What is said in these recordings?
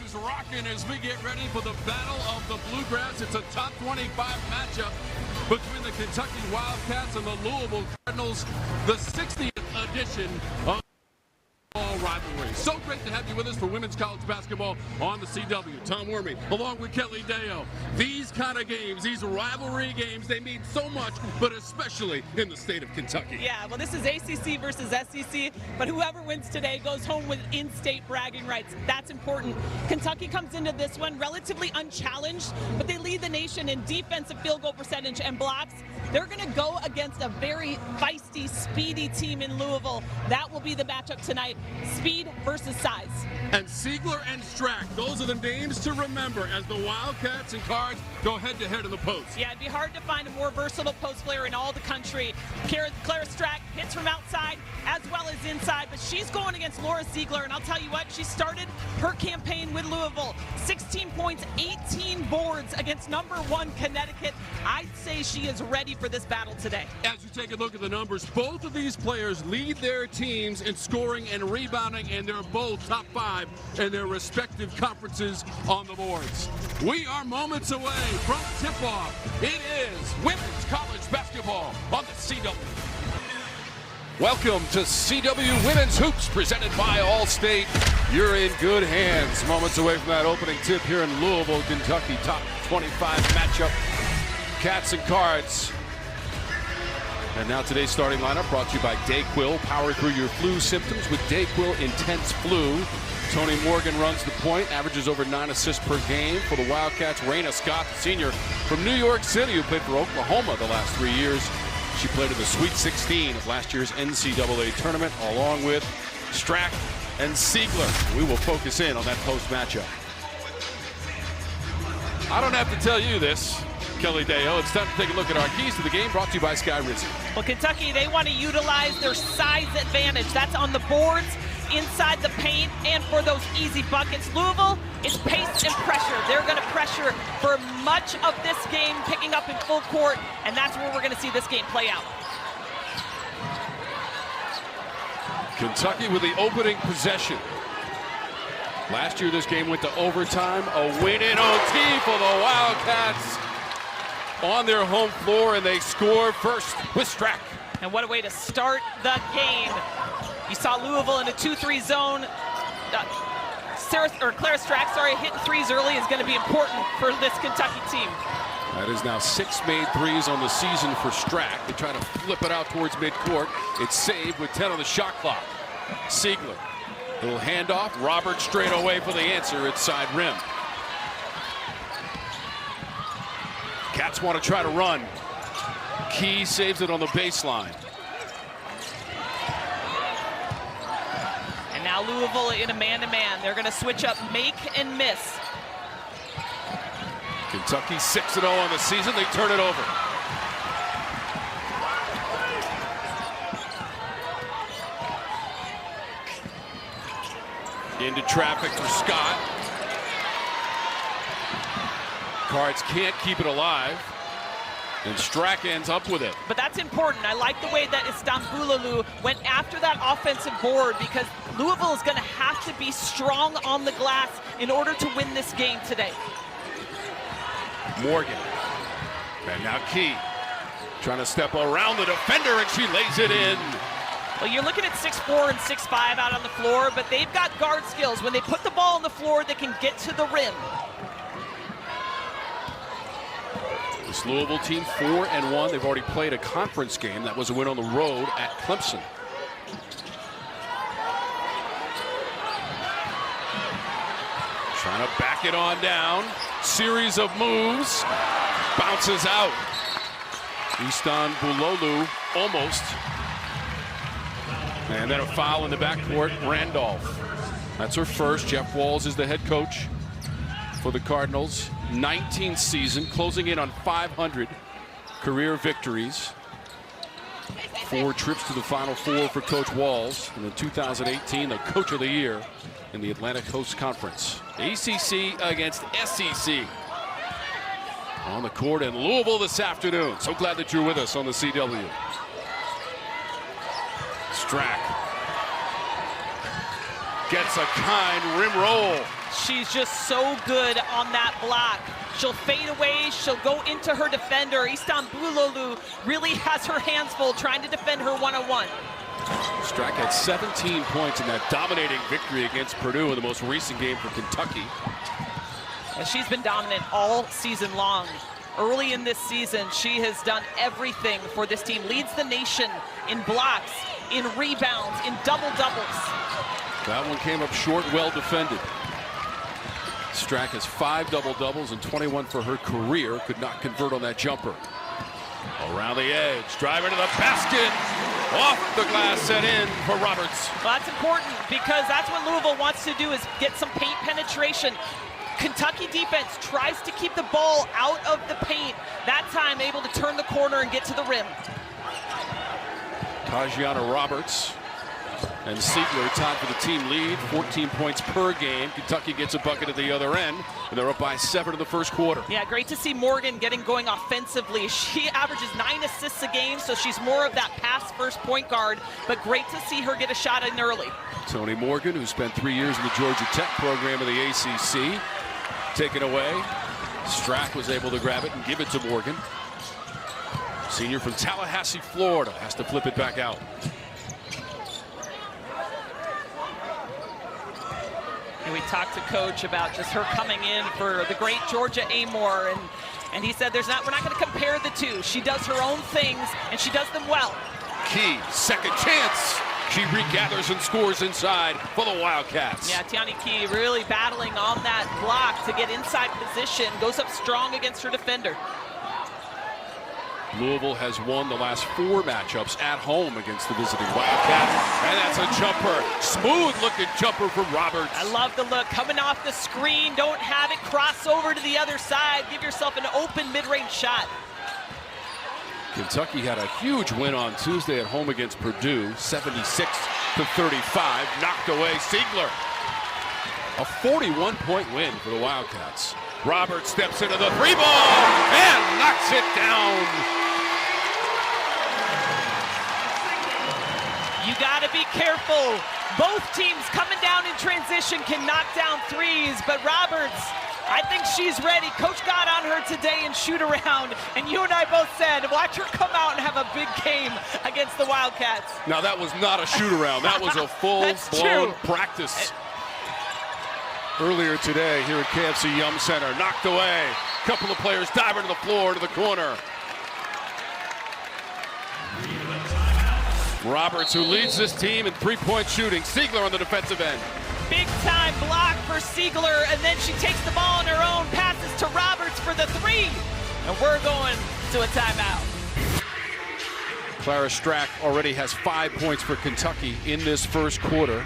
is rocking as we get ready for the Battle of the Bluegrass. It's a top 25 matchup between the Kentucky Wildcats and the Louisville Cardinals, the 60th edition of rivalry. So great to have you with us for women's college basketball on the CW. Tom Wormy, along with Kelly Deo. These kind of games, these rivalry games, they mean so much, but especially in the state of Kentucky. Yeah, well, this is ACC versus SEC, but whoever wins today goes home with in-state bragging rights. That's important. Kentucky comes into this one relatively unchallenged, but they lead the nation in defensive field goal percentage and blocks. They're going to go against a very feisty, speedy team in Louisville. That will be the matchup tonight. Speed versus size. And Siegler and Strack, those are the names to remember as the Wildcats and Cards go head-to-head in the post. Yeah, it'd be hard to find a more versatile post player in all the country. Clara Strack hits from outside as well as inside, but she's going against Laura Siegler, and I'll tell you what, she started her campaign with Louisville. 16 points, 18 boards against #1 Connecticut. I'd say she is ready for this battle today. As you take a look at the numbers, both of these players lead their teams in scoring and rebounding, and they're both top 5 in their respective conferences on the boards. We are moments away from tip-off. It is women's college basketball on the CW. Welcome to CW Women's Hoops, presented by Allstate. You're in good hands. Moments away from that opening tip here in Louisville, Kentucky. Top 25 matchup. Cats and Cards. And now today's starting lineup brought to you by DayQuil. Power through your flu symptoms with DayQuil Intense Flu. Tony Morgan runs the point, averages over 9 assists per game for the Wildcats. Raina Scott, the senior from New York City, who played for Oklahoma the last 3 years. She played in the Sweet 16 of last year's NCAA tournament, along with Strack and Siegler. We will focus in on that post matchup. I don't have to tell you this, Kelly Deo. It's time to take a look at our keys to the game, brought to you by Sky Rizzi. Well, Kentucky, they want to utilize their size advantage. That's on the boards, inside the paint, and for those easy buckets. Louisville, it's pace and pressure. They're going to pressure for much of this game, picking up in full court, and that's where we're going to see this game play out. Kentucky with the opening possession. Last year, this game went to overtime. A win in OT for the Wildcats on their home floor, and they score first with Strack. And what a way to start the game. You saw Louisville in a 2-3 zone. Clara Strack, hitting threes early is going to be important for this Kentucky team. That is now 6 made threes on the season for Strack. They try to flip it out towards midcourt. It's saved with 10 on the shot clock. Siegler, little handoff. Roberts straight away for the answer at side rim. Cats want to try to run. Key saves it on the baseline. And now Louisville in a man-to-man. They're going to switch up make and miss. Kentucky 6-0 on the season. They turn it over. Into traffic for Scott. Cards can't keep it alive. And Strack ends up with it. But that's important. I like the way that Istanbuloglu went after that offensive board, because Louisville is going to have to be strong on the glass in order to win this game today. Morgan. And now Key trying to step around the defender, and she lays it in. Well, you're looking at 6'4" and 6'5" out on the floor, but they've got guard skills. When they put the ball on the floor, they can get to the rim. This Louisville team 4-1. They've already played a conference game. That was a win on the road at Clemson. Trying to back it on down. Series of moves. Bounces out. Istanbuloglu almost. And then a foul in the backcourt. Randolph. That's her first. Jeff Walz is the head coach for the Cardinals. 19th season, closing in on 500 career victories. 4 trips to the Final Four for Coach Walz. And in 2018, the Coach of the Year in the Atlantic Coast Conference. ACC against SEC on the court in Louisville this afternoon. So glad that you're with us on the CW. Strack gets a kind rim roll. She's just so good on that block. She'll fade away, she'll go into her defender. Istanbuloglu really has her hands full trying to defend her one-on-one. Strack had 17 points in that dominating victory against Purdue in the most recent game for Kentucky. And she's been dominant all season long. Early in this season, she has done everything for this team. Leads the nation in blocks, in rebounds, in double-doubles. That one came up short, well defended. Strack has 5 double-doubles and 21 for her career. Could not convert on that jumper. Around the edge, driving to the basket. Off the glass and in for Roberts. Well, that's important because that's what Louisville wants to do, is get some paint penetration. Kentucky defense tries to keep the ball out of the paint. That time able to turn the corner and get to the rim. Tajiana Roberts and Siegler tied for the team lead, 14 points per game. Kentucky gets a bucket at the other end, and they're up by 7 in the first quarter. Yeah, great to see Morgan getting going offensively. She averages 9 assists a game, so she's more of that pass-first point guard, but great to see her get a shot in early. Tony Morgan, who spent 3 years in the Georgia Tech program of the ACC, taken away. Strack was able to grab it and give it to Morgan. Senior from Tallahassee, Florida, has to flip it back out. And we talked to Coach about just her coming in for the great Georgia Amore, and he said we're not going to compare the two. She does her own things, and she does them well. Key, second chance. She regathers and scores inside for the Wildcats. Yeah, Tiani Key really battling on that block to get inside position. Goes up strong against her defender. Louisville has won the last 4 matchups at home against the visiting Wildcats. And that's a jumper. Smooth-looking jumper from Roberts. I love the look. Coming off the screen. Don't have it cross over to the other side. Give yourself an open mid-range shot. Kentucky had a huge win on Tuesday at home against Purdue, 76-35. Knocked away Siegler. A 41-point win for the Wildcats. Roberts steps into the 3-ball and knocks it down. You got to be careful. Both teams coming down in transition can knock down threes, but Roberts, I think she's ready. Coach got on her today in shoot around, and you and I both said, watch her come out and have a big game against the Wildcats. Now that was not a shoot around. That was a full-blown practice. Earlier today here at KFC Yum Center, knocked away. Couple of players diving to the floor, to the corner. Roberts, who leads this team in three-point shooting. Siegler on the defensive end. Big time block for Siegler, and then she takes the ball on her own, passes to Roberts for the 3. And we're going to a timeout. Clara Strack already has 5 points for Kentucky in this first quarter.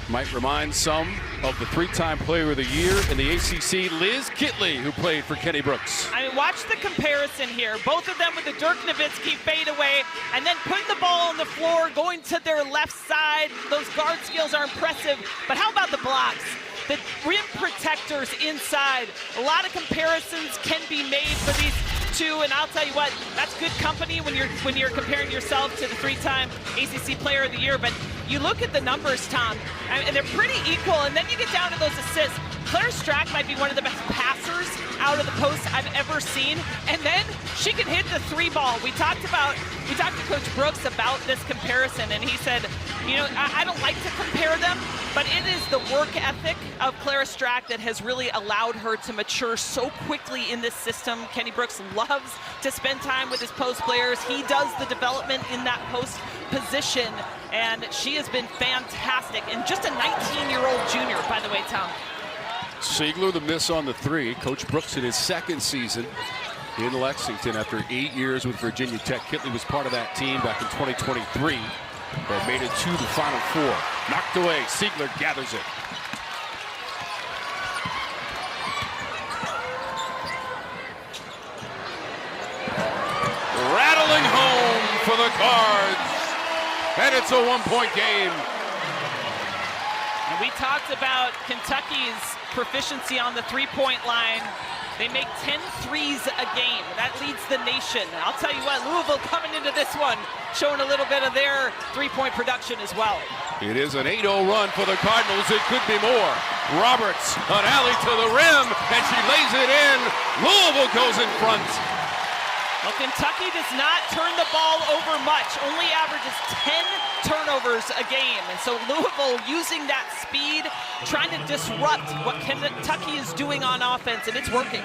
Might remind some of the 3-time player of the year in the ACC, Liz Kitley, who played for Kenny Brooks. I mean, watch the comparison here. Both of them with the Dirk Nowitzki fadeaway, and then putting the ball on the floor, going to their left side. Those guard skills are impressive, but how about the blocks? The rim protectors inside. A lot of comparisons can be made for these two, and I'll tell you what, that's good company when you're comparing yourself to the 3-time ACC player of the year. But you look at the numbers, Tom, and they're pretty equal, and then you get down to those assists. Clara Strack might be one of the best passers out of the post I've ever seen, and then she can hit the 3-ball. We talked to Coach Brooks about this comparison, and he said, you know, I don't like to compare them, but it is the work ethic of Clara Strack that has really allowed her to mature so quickly in this system. Kenny Brooks loves to spend time with his post players. He does the development in that post position, and she has been fantastic. And just a 19-year-old junior, by the way, Tom. Siegler, the miss on the 3. Coach Brooks in his 2nd season in Lexington after 8 years with Virginia Tech. Kitley was part of that team back in 2023 that made it to the Final Four. Knocked away. Siegler gathers it. Rattling home for the Cards. And it's a 1-point game. And we talked about Kentucky's proficiency on the 3-point line. They make 10 threes a game. That leads the nation. I'll tell you what, Louisville coming into this one, showing a little bit of their 3-point production as well. It is an 8-0 run for the Cardinals. It could be more. Roberts, an alley to the rim, and she lays it in. Louisville goes in front. Well, Kentucky does not turn the ball over much, only averages 10 turnovers a game. And so Louisville using that speed, trying to disrupt what Kentucky is doing on offense, and it's working.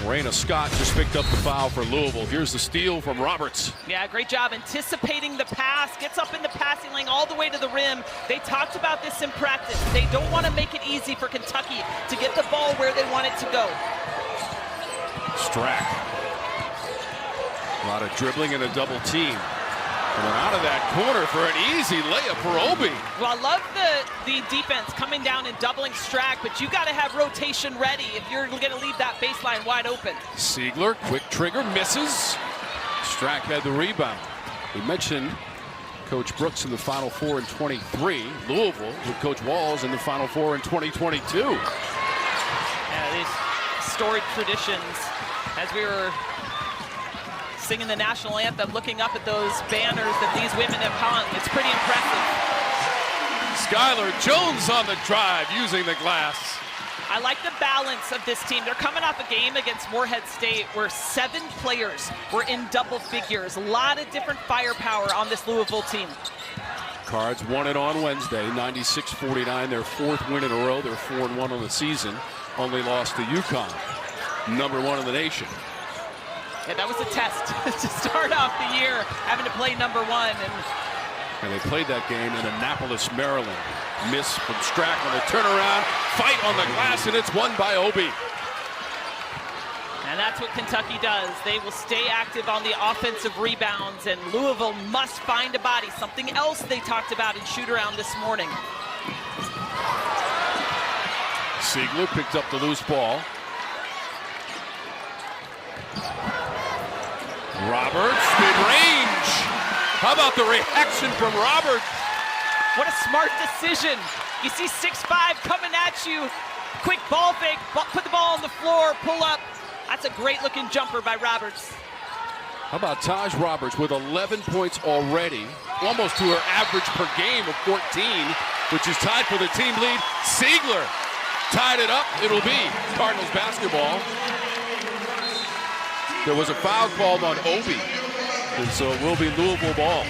Raina Scott just picked up the foul for Louisville. Here's the steal from Roberts. Yeah, great job anticipating the pass, gets up in the passing lane all the way to the rim. They talked about this in practice. They don't want to make it easy for Kentucky to get the ball where they want it to go. Strack. A lot of dribbling and a double team. Coming out of that corner for an easy layup for Obi. Well, I love the defense coming down and doubling Strack, but you got to have rotation ready if you're going to leave that baseline wide open. Siegler, quick trigger, misses. Strack had the rebound. We mentioned Coach Brooks in the Final Four in 23. Louisville with Coach Walls in the Final Four in 2022. Yeah, these storied traditions. As we were singing the national anthem, looking up at those banners that these women have hung, it's pretty impressive. Skylar Jones on the drive, using the glass. I like the balance of this team. They're coming off a game against Morehead State where 7 players were in double figures. A lot of different firepower on this Louisville team. Cards won it on Wednesday, 96-49, their 4th win in a row. They're 4-1 on the season. Only lost to UConn, #1 in the nation. Yeah, that was a test to start off the year, having to play #1. And they played that game in Annapolis, Maryland. Miss from Strack on the turnaround, fight on the glass, and it's won by Obi. And that's what Kentucky does. They will stay active on the offensive rebounds, and Louisville must find a body. Something else they talked about in shoot-around this morning. Siegler picked up the loose ball. Roberts, mid-range. How about the reaction from Roberts? What a smart decision. You see 6'5" coming at you. Quick ball fake, put the ball on the floor, pull up. That's a great-looking jumper by Roberts. How about Taj Roberts with 11 points already, almost to her average per game of 14, which is tied for the team lead. Siegler tied it up. It'll be Cardinals basketball. There was a foul called on Obi, and so it will be Louisville ball.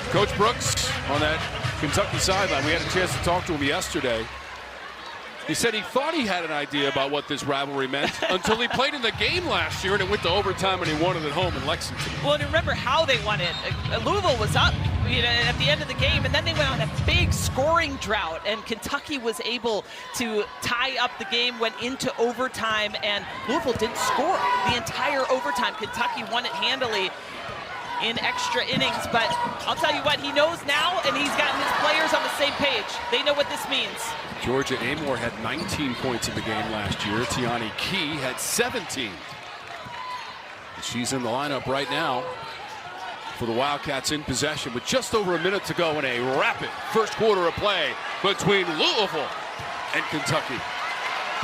Coach Brooks on that Kentucky sideline, we had a chance to talk to him yesterday. He said he thought he had an idea about what this rivalry meant until he played in the game last year and it went to overtime and he won it at home in Lexington. Well, and remember how they won it. Louisville was up, at the end of the game, and then they went on a big scoring drought, and Kentucky was able to tie up the game, went into overtime, and Louisville didn't score the entire overtime. Kentucky won it handily in extra innings, but I'll tell you what, he knows now, and he's gotten his players on the same page. They know what this means. Georgia Amor had 19 points in the game last year. Tiani Key had 17. And she's in the lineup right now for the Wildcats in possession with just over a minute to go in a rapid first quarter of play between Louisville and Kentucky.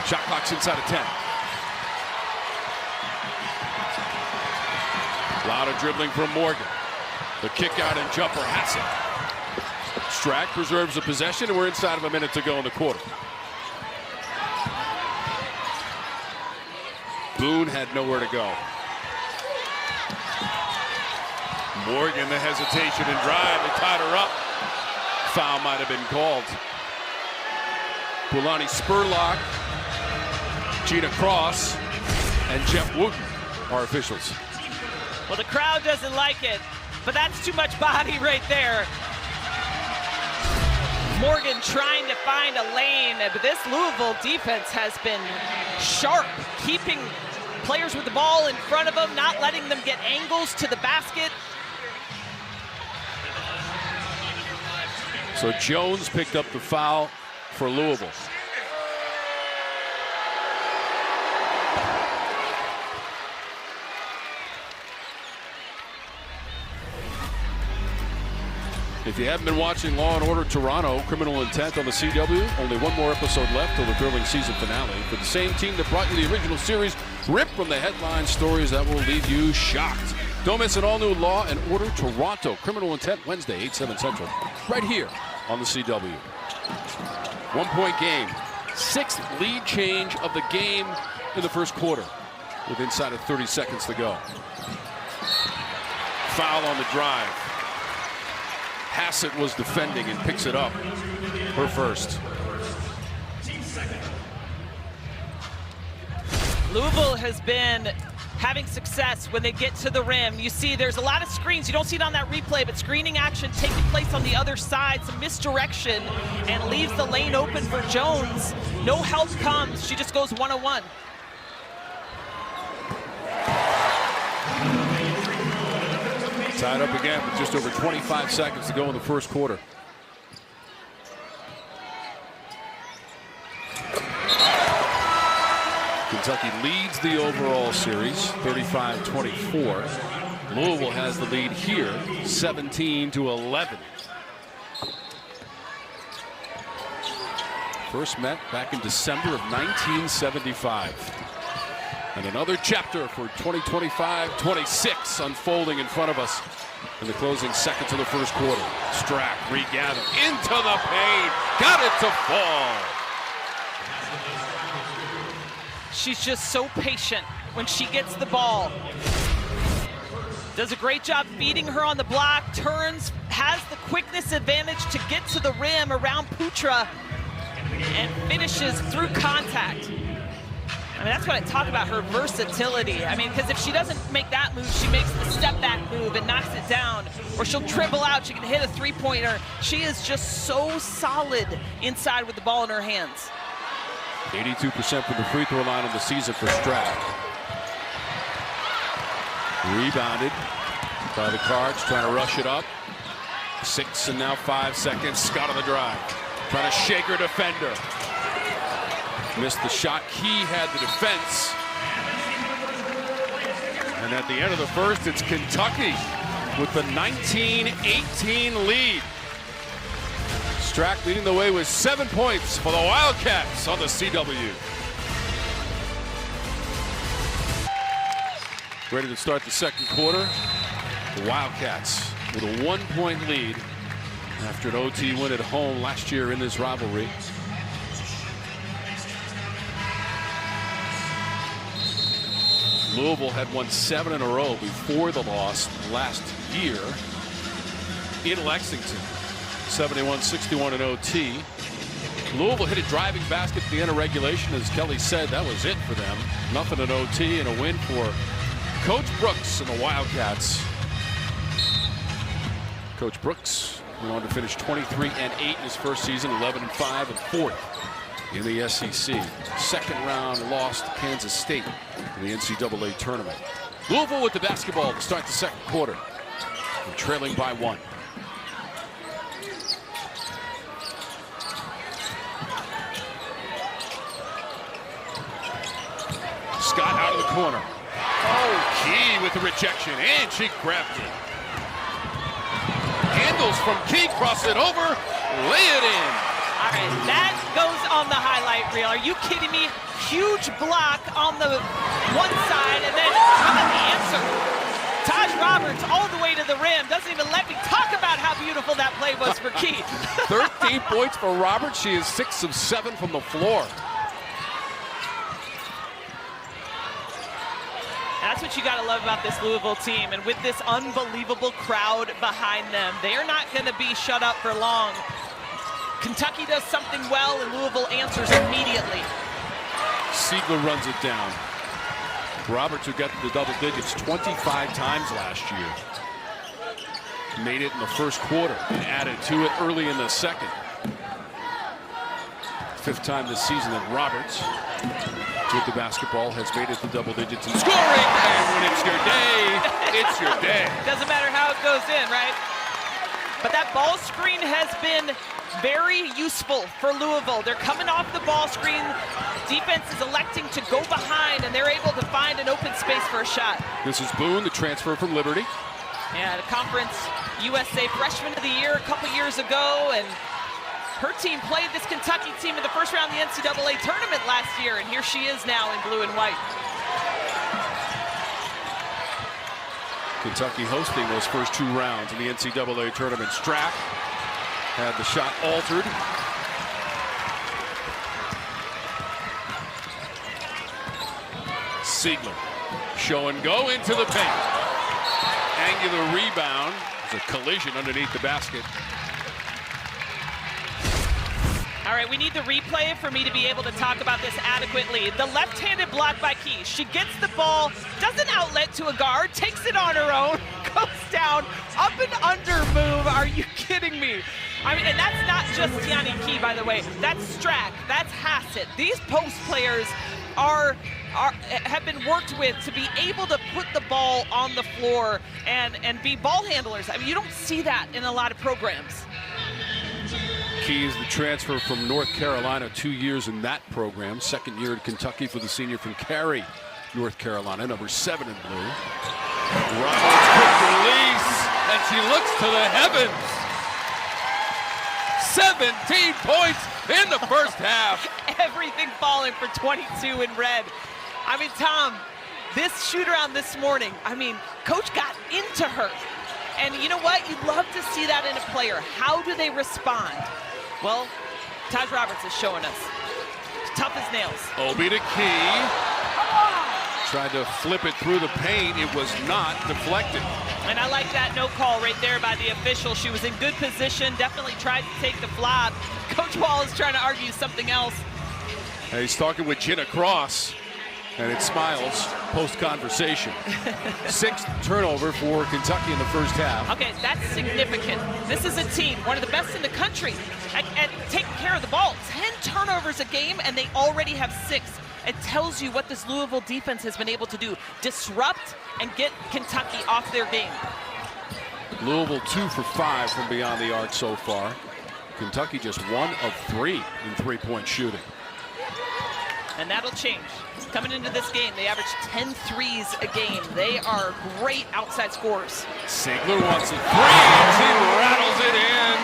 Shot clock's inside of 10. A lot of dribbling from Morgan. The kick out and jumper, Hassett. Strack preserves the possession, and we're inside of a minute to go in the quarter. Boone had nowhere to go. Morgan, the hesitation and drive. They tied her up. Foul might have been called. Poulani Spurlock, Gina Cross, and Jeff Wooten are officials. Well, the crowd doesn't like it, but that's too much body right there. Morgan trying to find a lane, but this Louisville defense has been sharp, keeping players with the ball in front of them, not letting them get angles to the basket. So Jones picked up the foul for Louisville. If you haven't been watching Law & Order Toronto, Criminal Intent on the CW, only one more episode left till the thrilling season finale. For the same team that brought you the original series, ripped from the headline stories that will leave you shocked. Don't miss an all-new Law & Order Toronto, Criminal Intent, Wednesday, 8/7 Central, right here on the CW. 1 point game. 6th lead change of the game in the first quarter with inside of 30 seconds to go. Foul on the drive. Hassett was defending and picks it up. Her first. Louisville has been having success when they get to the rim. You see there's a lot of screens. You don't see it on that replay, but screening action taking place on the other side. Some misdirection and leaves the lane open for Jones. No help comes. She just goes one-on-one. Tied up again with just over 25 seconds to go in the first quarter. Kentucky leads the overall series 35-24. Louisville has the lead here 17-11. First met back in December of 1975. And another chapter for 2025-26 unfolding in front of us in the closing seconds of the first quarter. Strack regather into the paint. Got it to fall. She's just so patient when she gets the ball. Does a great job feeding her on the block, turns, has the quickness advantage to get to the rim around Putra, and finishes through contact. I mean, that's what I talk about, her versatility. I mean, because if she doesn't make that move, she makes the step back move and knocks it down. Or she'll dribble out, she can hit a three-pointer. She is just so solid inside with the ball in her hands. 82% from the free throw line of the season for Strack. Rebounded by the Cards, trying to rush it up. 6 and now 5 seconds. Scott on the drive, trying to shake her defender. Missed the shot. Key had the defense. And at the end of the first, it's Kentucky with the 19-18 lead. Strack leading the way with 7 points for the Wildcats on the CW. Ready to start the second quarter. The Wildcats with a 1 point lead after an OT win at home last year in this rivalry. Louisville had won 7 in a row before the loss last year in Lexington. 71-61 in OT. Louisville hit a driving basket at the end of regulation. As Kelly said, that was it for them. Nothing in OT, and a win for Coach Brooks and the Wildcats. Coach Brooks went on to finish 23-8 in his first season, 11-5 and 4th in the SEC. Second round loss to Kansas State in the NCAA tournament. Louisville with the basketball to start the second quarter, and trailing by 1. Scott out of the corner. Oh, Key with the rejection, and she grabbed it. Handles from Key, cross it over, lay it in. All right, that goes on the highlight reel. Are you kidding me? Huge block on the one side, and then how about the answer? Taj Roberts all the way to the rim. Doesn't even let me talk about how beautiful that play was for Key. 13 points for Roberts. She is 6 of 7 from the floor. That's what you got to love about this Louisville team. And with this unbelievable crowd behind them, they are not going to be shut up for long. Kentucky does something well, and Louisville answers immediately. Siegler runs it down. Roberts, who got the double digits 25 times last year, made it in the first quarter and added to it early in the second. 5th time this season that Roberts, with the basketball, has made it to double digits in scoring. And when it's your day, it's your day. Doesn't matter how it goes in, right? But that ball screen has been very useful for Louisville. They're coming off the ball screen. Defense is electing to go behind, and they're able to find an open space for a shot. This is Boone, the transfer from Liberty. Yeah, the Conference USA Freshman of the Year a couple years ago, and her team played this Kentucky team in the first round of the NCAA tournament last year, and here she is now in blue and white. Kentucky hosting those first 2 rounds in the NCAA tournament. Strack Had the shot altered. Siegler, show and go into the paint. Angular rebound. There's a collision underneath the basket. All right, we need the replay for me to be able to talk about this adequately. The left-handed block by Key. She gets the ball, does an outlet to a guard, takes it on her own, goes down, up and under move. Are you kidding me? I mean, and that's not just Tiani Key, by the way. That's Strack, that's Hassett. These post players have been worked with to be able to put the ball on the floor and be ball handlers. I mean, you don't see that in a lot of programs. Key is the transfer from North Carolina, 2 years in that program. Second year in Kentucky for the senior from Cary, North Carolina, number 7 in blue. Roberts, quick release, and she looks to the heavens. 17 points in the first half. Everything falling for 22 in red. I mean, Tom, this shoot-around this morning, I mean, Coach got into her. And you know what? You'd love to see that in a player. How do they respond? Well, Taj Roberts is showing us. Tough as nails. Obi to Key. Tried to flip it through the paint. It was not deflected. And I like that no call right there by the official. She was in good position, definitely tried to take the flop. Coach Wall is trying to argue something else. And he's talking with Jenna Cross, and it smiles post-conversation. 6th turnover for Kentucky in the first half. Okay, that's significant. This is a team, one of the best in the country at taking care of the ball. 10 turnovers a game, and they already have 6. It tells you what this Louisville defense has been able to do. Disrupt and get Kentucky off their game. Louisville 2 for 5 from beyond the arc so far. Kentucky just 1 of 3 in three-point shooting. And that'll change. Coming into this game, they average 10 threes a game. They are great outside scorers. Siegler wants a 3, and she rattles it in.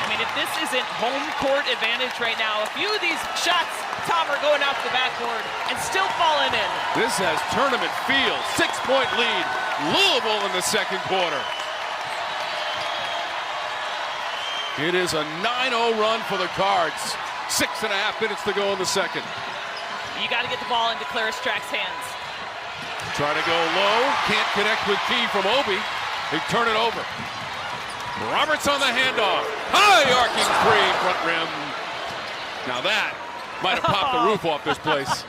I mean, if this isn't home court advantage right now, a few of these shots, Tom, are going off the backboard and still falling in. This has tournament feel. 6-point lead. Louisville in the second quarter. It is a 9-0 run for the Cards. 6.5 minutes to go in the second. You got to get the ball into Clara Strack's hands. Try to go low. Can't connect with Key from Obi. They turn it over. Roberts on the handoff. High arcing 3, front rim. Now that might have popped the roof off this place.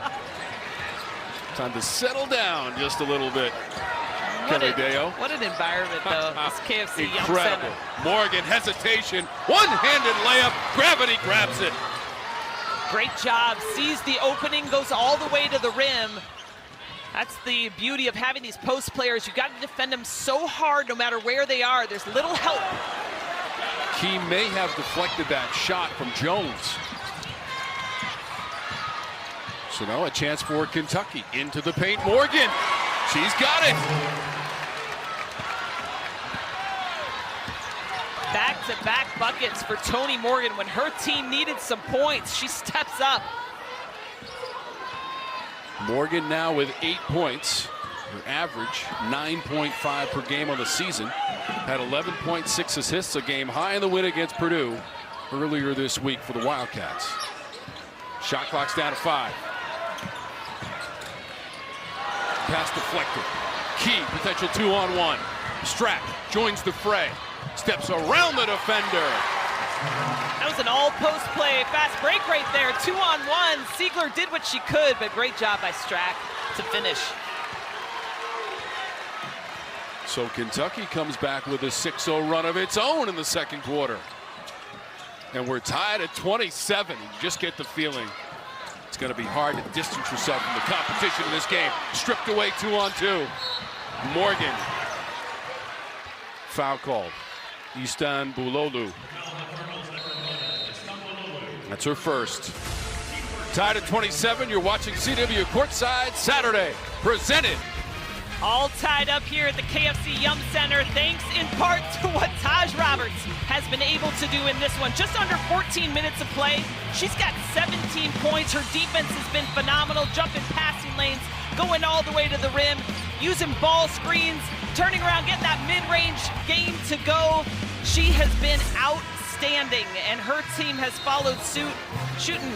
Time to settle down just a little bit. What an environment, though, this KFC Incredible. Yum Center. Morgan, hesitation, one-handed layup, gravity grabs it. Great job, sees the opening, goes all the way to the rim. That's the beauty of having these post players. You got to defend them so hard no matter where they are. There's little help. Key may have deflected that shot from Jones. So now a chance for Kentucky. Into the paint, Morgan. She's got it. Back-to-back buckets for Toni Morgan. When her team needed some points, she steps up. Morgan now with 8 points. Her average 9.5 per game on the season. Had 11.6 assists, a game high in the win against Purdue earlier this week for the Wildcats. Shot clock's down to 5. Pass deflected. Key, potential 2-on-1. Strack joins the fray. Steps around the defender. That was an all-post play. Fast break right there. 2-on-1. Siegler did what she could, but great job by Strack to finish. So Kentucky comes back with a 6-0 run of its own in the second quarter. And we're tied at 27. You just get the feeling it's going to be hard to distance yourself from the competition in this game. Stripped away 2-on-2. Morgan. Foul called. Istanbuloglu. That's her first. Tied at 27. You're watching CW Courtside Saturday. Presented. All tied up here at the KFC Yum Center, thanks in part to what Taj Roberts has been able to do in this one. Just under 14 minutes of play. She's got 17 points. Her defense has been phenomenal. Jumping passing lanes, going all the way to the rim, using ball screens, turning around, getting that mid-range game to go. She has been outstanding, and her team has followed suit, shooting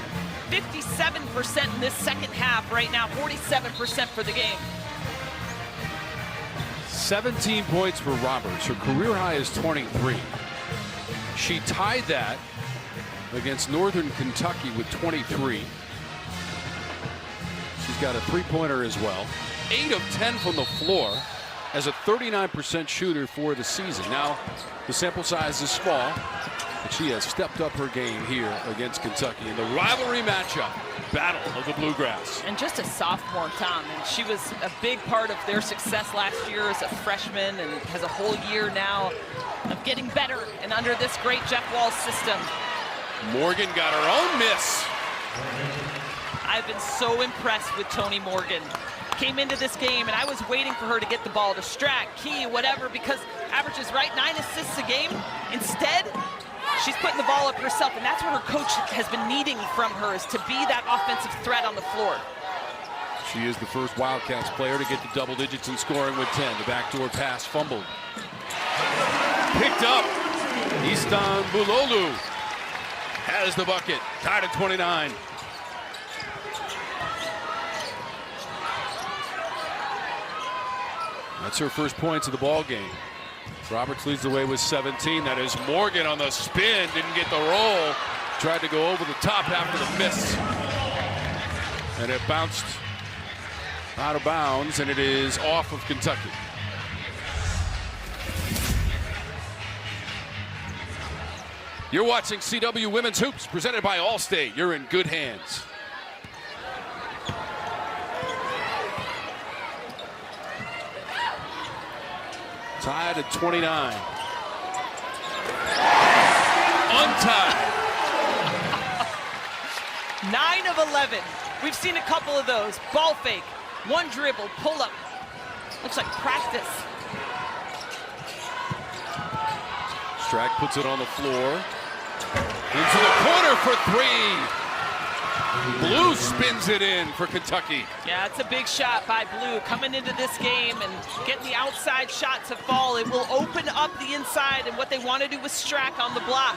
57% in this second half right now, 47% for the game. 17 points for Roberts. Her career high is 23. She tied that against Northern Kentucky with 23. She's got a three-pointer as well. 8 of 10 from the floor as a 39% shooter for the season. Now, the sample size is small, but she has stepped up her game here against Kentucky in the rivalry matchup, Battle of the Bluegrass. And just a sophomore, Tom, and she was a big part of their success last year as a freshman and has a whole year now of getting better and under this great Jeff Walls system. Morgan got her own miss. I've been so impressed with Toni Morgan. Came into this game, and I was waiting for her to get the ball to Strack, Key, whatever, because averages right 9 assists a game. Instead, she's putting the ball up herself, and that's what her coach has been needing from her, is to be that offensive threat on the floor. She is the first Wildcats player to get to double digits in scoring with 10. The backdoor pass fumbled. Picked up. Istan Bulolu has the bucket, tied at 29. That's her first points of the ball game. Roberts leads the way with 17. That is Morgan on the spin. Didn't get the roll. Tried to go over the top after the miss. And it bounced out of bounds, and it is off of Kentucky. You're watching CW Women's Hoops, presented by Allstate. You're in good hands. Tied at 29. Untied. 9 of 11. We've seen a couple of those. Ball fake, one dribble, pull up. Looks like practice. Strack puts it on the floor. Into the corner for 3. Blue spins it in for Kentucky. Yeah, it's a big shot by Blue coming into this game and getting the outside shot to fall. It will open up the inside, and what they want to do with Strack on the block.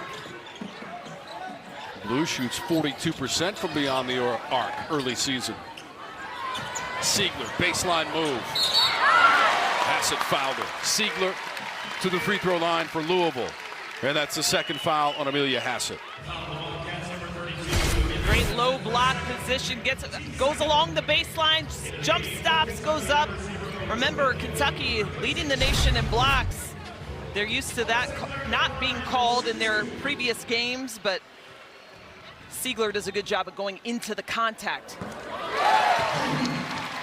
Blue shoots 42% from beyond the arc early season. Siegler, baseline move. Hassett fouled her. Siegler to the free throw line for Louisville. And that's the second foul on Amelia Hassett. Great low block position, goes along the baseline, jump stops, goes up. Remember, Kentucky leading the nation in blocks. They're used to that not being called in their previous games, but Siegler does a good job of going into the contact.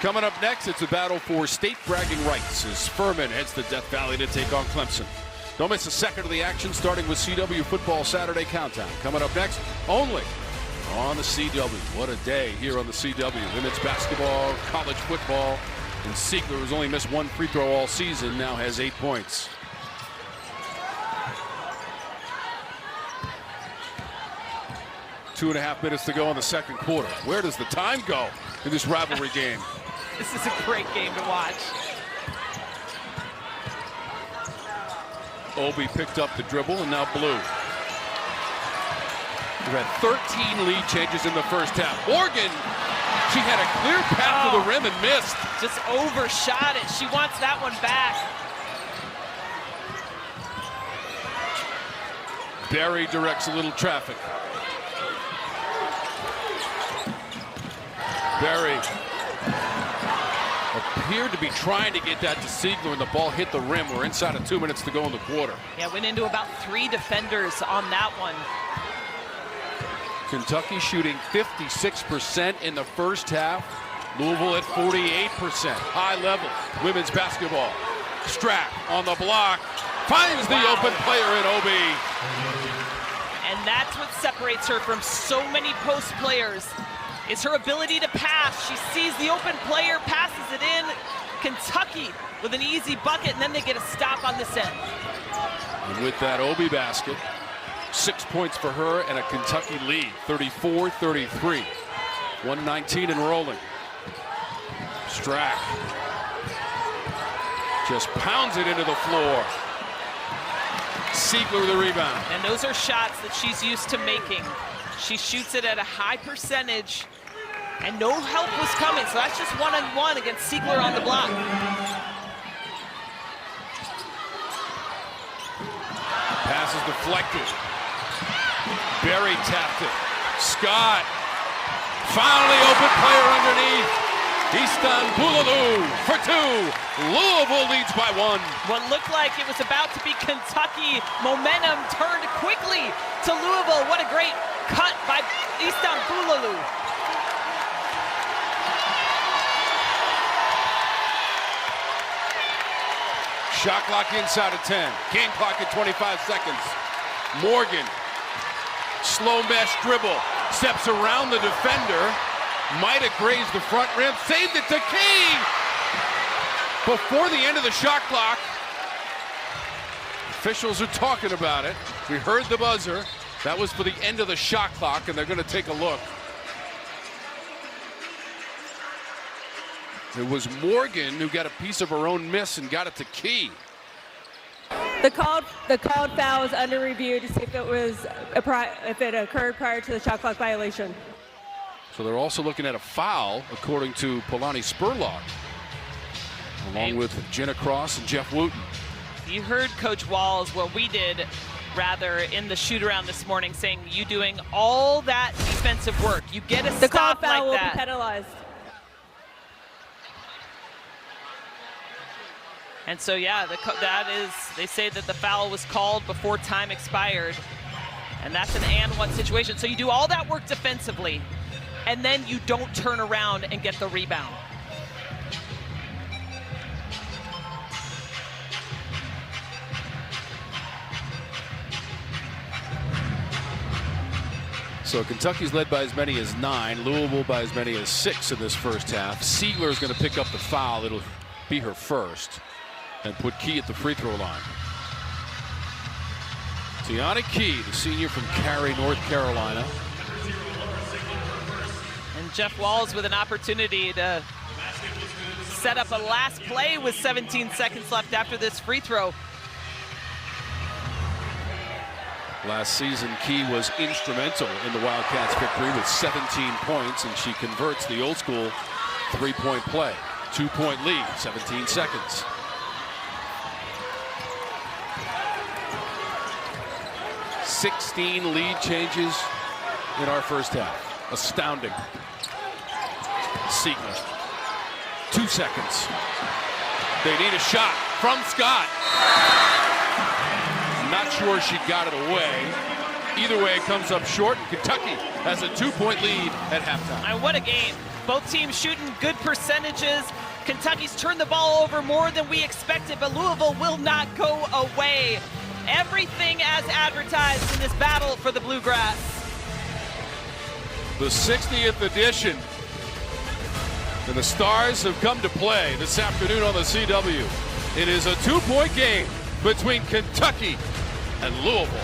Coming up next, it's a battle for state bragging rights as Furman heads to Death Valley to take on Clemson. Don't miss a second of the action, starting with CW Football Saturday Countdown. Coming up next, only on the CW. What a day here on the CW. Women's basketball, college football, and Siegler, who's only missed one free throw all season, now has 8 points. Two and a half minutes to go in the second quarter. Where does the time go in this rivalry game? This is a great game to watch. Obi picked up the dribble, and now Blue. We've had 13 lead changes in the first half. Morgan, she had a clear path to the rim and missed. Just overshot it. She wants that one back. Barry directs a little traffic. Barry appeared to be trying to get that to Siegler, and the ball hit the rim. We're inside of 2 minutes to go in the quarter. Yeah, went into about 3 defenders on that one. Kentucky shooting 56% in the first half. Louisville at 48%. High level women's basketball. Strack on the block. Finds the open player in Obi. And that's what separates her from so many post players. It's her ability to pass. She sees the open player, passes it in. Kentucky with an easy bucket, and then they get a stop on this end. And with that Obi basket, 6 points for her and a Kentucky lead, 34-33. 119 and rolling. Strack. Just pounds it into the floor. Siegler with the rebound. And those are shots that she's used to making. She shoots it at a high percentage, and no help was coming, so that's just one-on-one against Siegler on the block. Pass is deflected. Berry tapped it. Scott. Finally open player underneath. Istanbululu for two. Louisville leads by one. What looked like it was about to be Kentucky momentum turned quickly to Louisville. What a great cut by Istanbululu. Shot clock inside of 10. Game clock at 25 seconds. Morgan. Slow mesh dribble. Steps around the defender. Might have grazed the front rim. Saved it to King. Before the end of the shot clock. Officials are talking about it. We heard the buzzer. That was for the end of the shot clock, and they're going to take a look. It was Morgan who got a piece of her own miss and got it to Key. The called foul was under review to see if it occurred prior to the shot clock violation. So they're also looking at a foul, according to Polani Spurlock, along with Jenna Cross and Jeff Wooten. You heard Coach Walls, what we did, rather, in the shoot-around this morning, saying you doing all that defensive work. You get a the stop called foul like that. will be penalized. And so, yeah, they say that the foul was called before time expired. And that's an and one situation. So you do all that work defensively, and then you don't turn around and get the rebound. So Kentucky's led by as many as 9, Louisville by as many as 6 in this first half. Siegler is going to pick up the foul. It'll be her first, and put Key at the free throw line. Tiana Key, the senior from Cary, North Carolina. And Jeff Walls with an opportunity to set up a last play with 17 seconds left after this free throw. Last season, Key was instrumental in the Wildcats' victory with 17 points, and she converts the old school three-point play. 2-point lead, 17 seconds. $16 lead changes in our first half. Astounding. Siegler. 2 seconds. They need a shot from Scott. Not sure she got it away. Either way, it comes up short, and Kentucky has a 2-point lead at halftime. And what a game. Both teams shooting good percentages. Kentucky's turned the ball over more than we expected, but Louisville will not go away. Everything as advertised in this battle for the Bluegrass. The 60th edition. And the Stars have come to play this afternoon on the CW. It is a 2-point game between Kentucky and Louisville.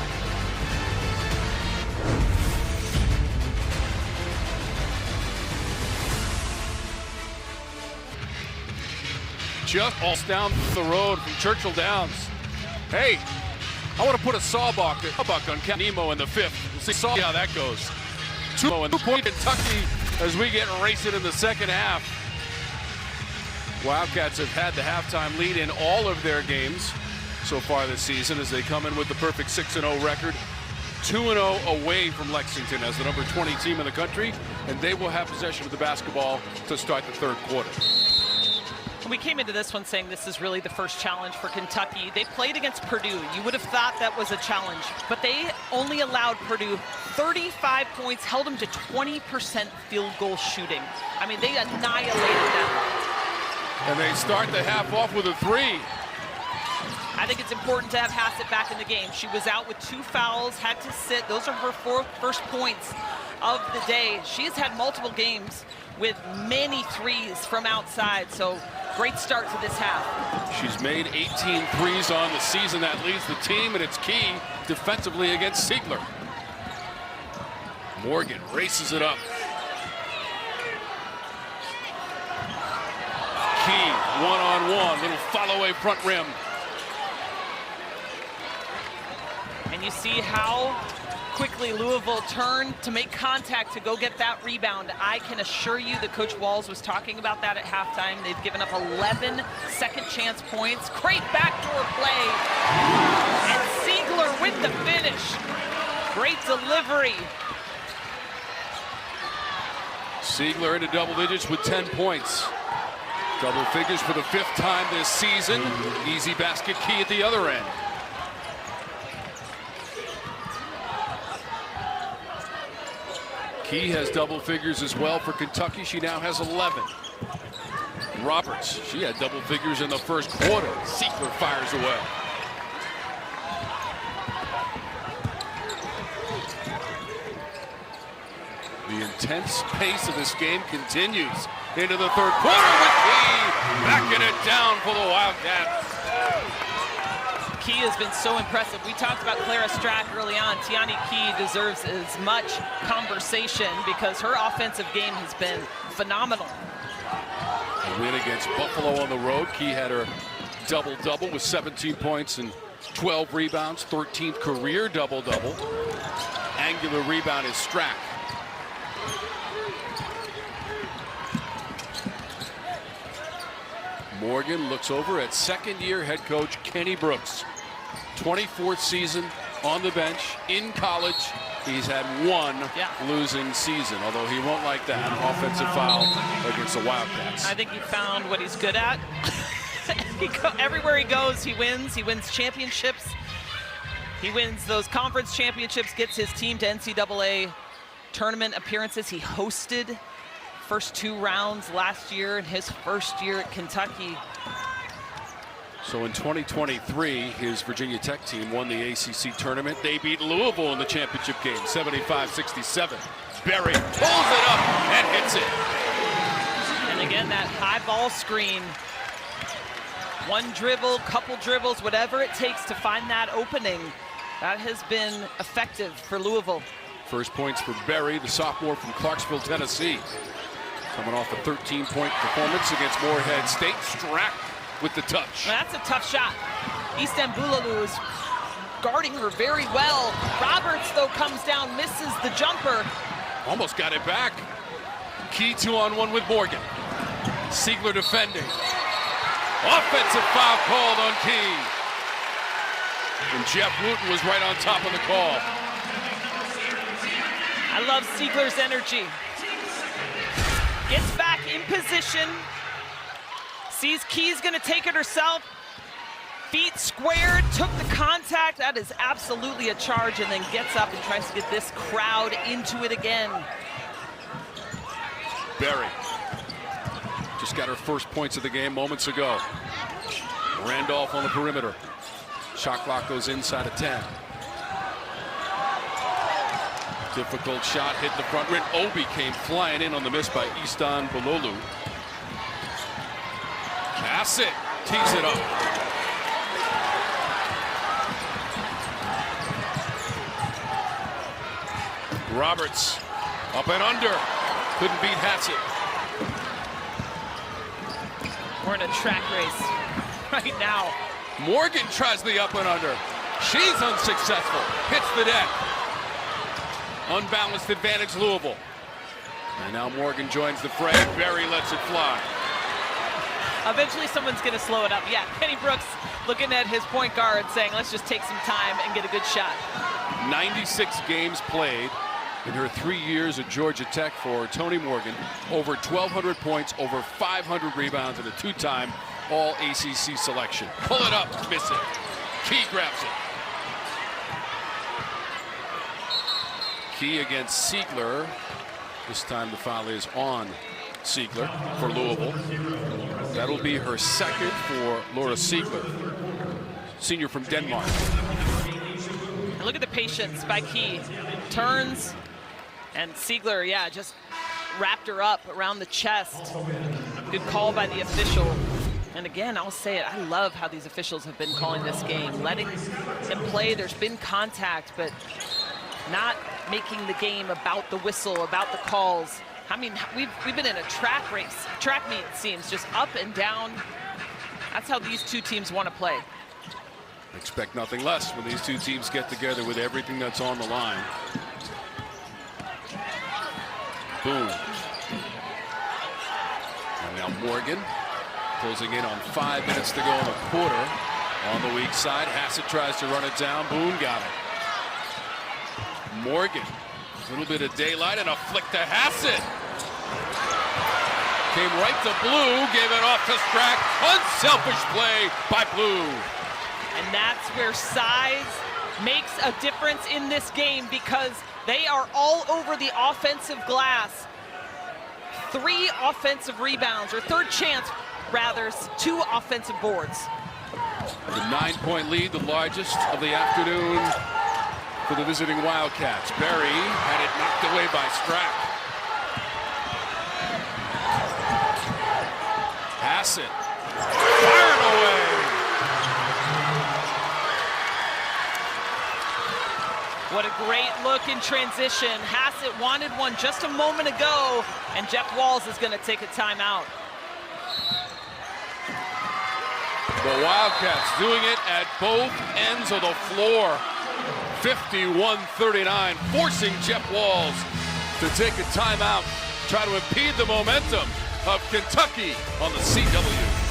Just all down the road from Churchill Downs. Hey, I want to put a sawbuck on Nemo in the 5th. We'll see how that goes. 2-point Kentucky as we get racing in the second half. Wildcats have had the halftime lead in all of their games so far this season as they come in with the perfect 6-0 record. 2-0 away from Lexington as the number 20 team in the country, and they will have possession of the basketball to start the third quarter. We came into this one saying this is really the first challenge for Kentucky. They played against Purdue. You would have thought that was a challenge, but they only allowed Purdue 35 points, held them to 20% field goal shooting. I mean, they annihilated them. And they start the half off with a 3. I think it's important to have Hassett back in the game. She was out with 2 fouls, had to sit. Those are her first points of the day. She has had multiple games with many threes from outside, so great start to this half. She's made 18 threes on the season. That leads the team, and it's key defensively against Siegler. Morgan races it up. Key, one-on-one, little follow-away front rim. And you see how quickly Louisville turned to make contact to go get that rebound. I can assure you that Coach Walls was talking about that at halftime. They've given up 11 second chance points. Great backdoor play. And Siegler with the finish. Great delivery. Siegler into double digits with 10 points. Double figures for the 5th time this season. Easy basket. Key at the other end. Key has double figures as well for Kentucky. She now has 11. Roberts, she had double figures in the first quarter. Siegler fires away. The intense pace of this game continues into the 3rd quarter with Key backing it down for the Wildcats. Key has been so impressive. We talked about Clara Strack early on. Tiani Key deserves as much conversation because her offensive game has been phenomenal. A win against Buffalo on the road. Key had her double-double with 17 points and 12 rebounds, 13th career double-double. Angular rebound is Strack. Morgan looks over at second-year head coach Kenny Brooks. 24th season on the bench in college. He's had one losing season, although he won't like that. Offensive foul against the Wildcats. I think he found what he's good at. Everywhere he goes, he wins. He wins championships. He wins those conference championships, gets his team to NCAA tournament appearances. He hosted first 2 rounds last year in his first year at Kentucky. So in 2023, his Virginia Tech team won the ACC tournament. They beat Louisville in the championship game, 75-67. Berry pulls it up and hits it. And again, that high ball screen. One dribble, couple dribbles, whatever it takes to find that opening. That has been effective for Louisville. First points for Berry, the sophomore from Clarksville, Tennessee. Coming off a 13-point performance against Morehead State. Strack with the touch. Well, that's a tough shot. Easton Boulalou is guarding her very well. Roberts, though, comes down, misses the jumper. Almost got it back. Key 2-on-1 with Morgan. Siegler defending. Offensive foul called on Key. And Jeff Wooten was right on top of the call. I love Siegler's energy. Gets back in position. Sees Key's gonna take it herself. Feet squared, took the contact. That is absolutely a charge, and then gets up and tries to get this crowd into it again. Berry just got her first points of the game moments ago. Randolph on the perimeter. Shot clock goes inside of 10. Difficult shot, hit the front rim. Obi came flying in on the miss by Easton Boulalou. Hassett tees it up. Roberts up and under. Couldn't beat Hassett. We're in a track race right now. Morgan tries the up and under. She's unsuccessful. Hits the deck. Unbalanced advantage Louisville. And now Morgan joins the fray. Berry lets it fly. Eventually someone's going to slow it up. Yeah, Kenny Brooks looking at his point guard saying, let's just take some time and get a good shot. 96 games played in her 3 years at Georgia Tech for Tony Morgan. Over 1,200 points, over 500 rebounds, and a 2-time All-ACC selection. Pull it up, miss it. Key grabs it. Key against Siegler. This time the foul is on Siegler for Louisville. That'll be her second for Laura Siegler, senior from Denmark. And look at the patience by Key. Turns, and Siegler, yeah, just wrapped her up around the chest. Good call by the official. And again, I'll say it, I love how these officials have been calling this game. Letting them play, there's been contact, but not making the game about the whistle, about the calls. I mean, we've been in a track meet, it seems, just up and down. That's how these two teams want to play. Expect nothing less when these two teams get together with everything that's on the line. Boom. And now Morgan closing in on 5 minutes to go in the quarter. On the weak side, Hassett tries to run it down. Boone got it. Morgan, a little bit of daylight and a flick to Hassett. Came right to Blue, gave it off to Strack. Unselfish play by Blue. And that's where size makes a difference in this game, because they are all over the offensive glass. 3 offensive rebounds, or third chance, rather, 2 offensive boards. The 9-point lead, the largest of the afternoon for the visiting Wildcats. Berry had it knocked away by Strack. Hassett firing away. What a great look in transition. Hassett wanted one just a moment ago, and Jeff Walls is going to take a timeout. The Wildcats doing it at both ends of the floor. 51-39, forcing Jeff Walls to take a timeout, try to impede the momentum of Kentucky on the CW.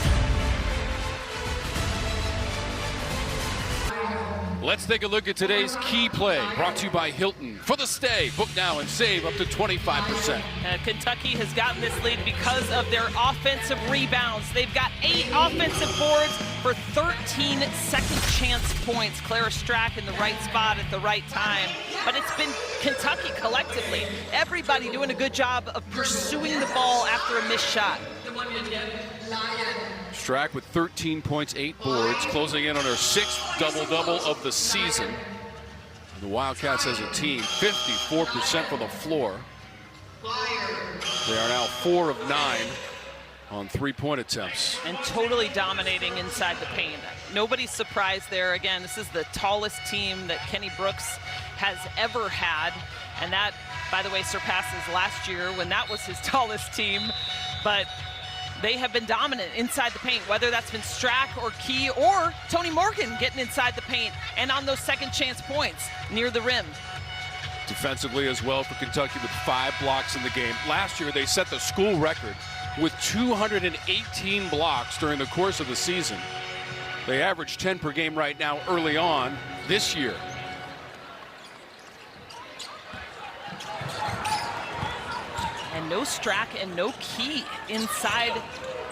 Let's take a look at today's key play, brought to you by Hilton. For the stay, book now and save up to 25%. Kentucky has gotten this lead because of their offensive rebounds. They've got 8 offensive boards for 13 second chance points. Clara Strack in the right spot at the right time. But it's been Kentucky collectively. Everybody doing a good job of pursuing the ball after a missed shot. Strack with 13 points, 8 boards, closing in on her 6th double-double of the season. The Wildcats as a team, 54% from the floor. They are now 4 of 9 on 3-point attempts. And totally dominating inside the paint. Nobody's surprised there. Again, this is the tallest team that Kenny Brooks has ever had. And that, by the way, surpasses last year when that was his tallest team. But they have been dominant inside the paint, whether that's been Strack or Key or Tony Morgan getting inside the paint and on those second chance points near the rim. Defensively as well for Kentucky with 5 blocks in the game. Last year they set the school record with 218 blocks during the course of the season. They average 10 per game right now early on this year. And no Strack and no Key inside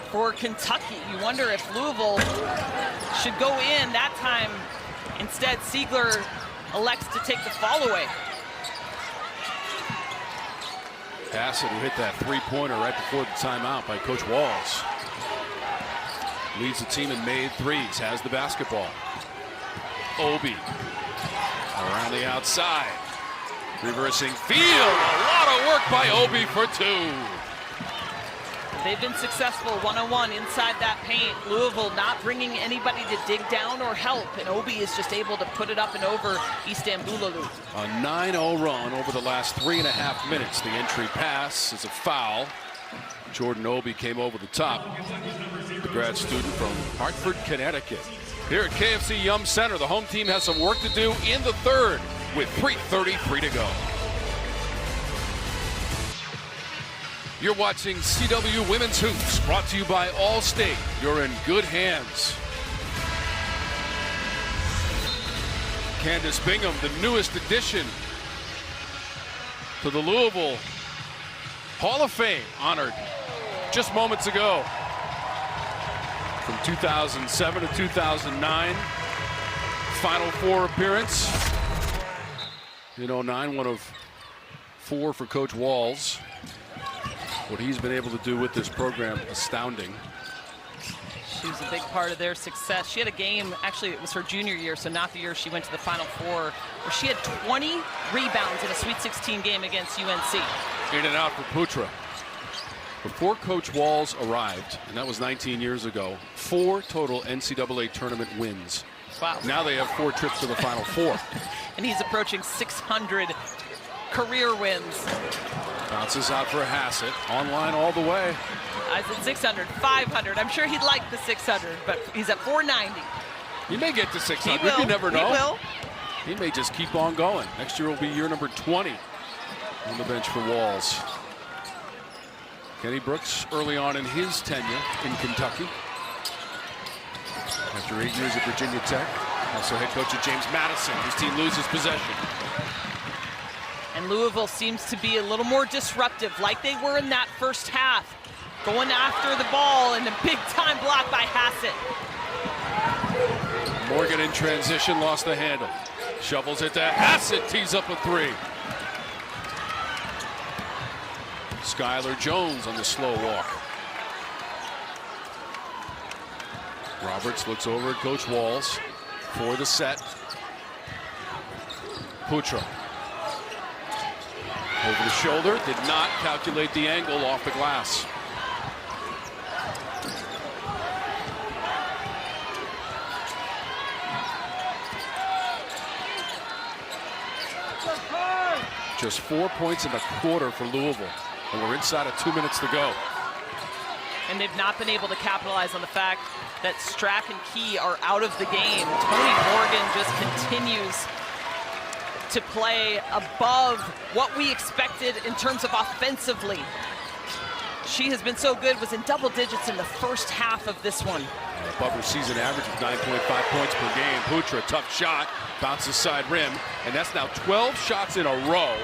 for Kentucky. You wonder if Louisville should go in that time. Instead, Siegler elects to take the fall away. Hassett, who hit that 3-pointer right before the timeout by Coach Walls. Leads the team in made threes, has the basketball. Obi around the outside. Reversing field, a lot of work by Obi for 2. They've been successful one-on-one inside that paint. Louisville not bringing anybody to dig down or help, and Obi is just able to put it up and over Istanbuloglu. A 9-0 run over the last 3.5 minutes. The entry pass is a foul. Jordan Obi came over the top. The grad student from Hartford, Connecticut. Here at KFC Yum Center, the home team has some work to do in the third with 3:33 to go. You're watching CW Women's Hoops, brought to you by Allstate. You're in good hands. Candace Bingham, the newest addition to the Louisville Hall of Fame, honored just moments ago. From 2007 to 2009, Final Four appearance. In 09, one of 4 for Coach Walls. What he's been able to do with this program, astounding. She was a big part of their success. She had a game, actually it was her junior year, so not the year she went to the Final Four, where she had 20 rebounds in a Sweet 16 game against UNC. In and out for Putra. Before Coach Walls arrived, and that was 19 years ago, 4 total NCAA tournament wins. Wow. Now they have 4 trips to the Final Four. And he's approaching 600 career wins. Bounces out for Hassett. Online all the way. I said 600, 500. I'm sure he'd like the 600, but he's at 490. He may get to 600. He will. You never know. He will. He may just keep on going. Next year will be year number 20 on the bench for Walls. Kenny Brooks early on in his tenure in Kentucky. After 8 years at Virginia Tech. Also head coach of James Madison. His team loses possession. And Louisville seems to be a little more disruptive, like they were in that first half. Going after the ball, and a big-time block by Hassett. Morgan in transition, lost the handle. Shovels it to Hassett, tees up a three. Skylar Jones on the slow walk. Roberts looks over at Coach Walls for the set. Putra. Over the shoulder, did not calculate the angle off the glass. Just 4 points in the quarter for Louisville, and we're inside of 2 minutes to go. And they've not been able to capitalize on the fact that Strack and Key are out of the game. Tony Morgan just continues to play above what we expected in terms of offensively. She has been so good, was in double digits in the first half of this one. Above her season average of 9.5 points per game. Putra, tough shot, bounces side rim, and that's now 12 shots in a row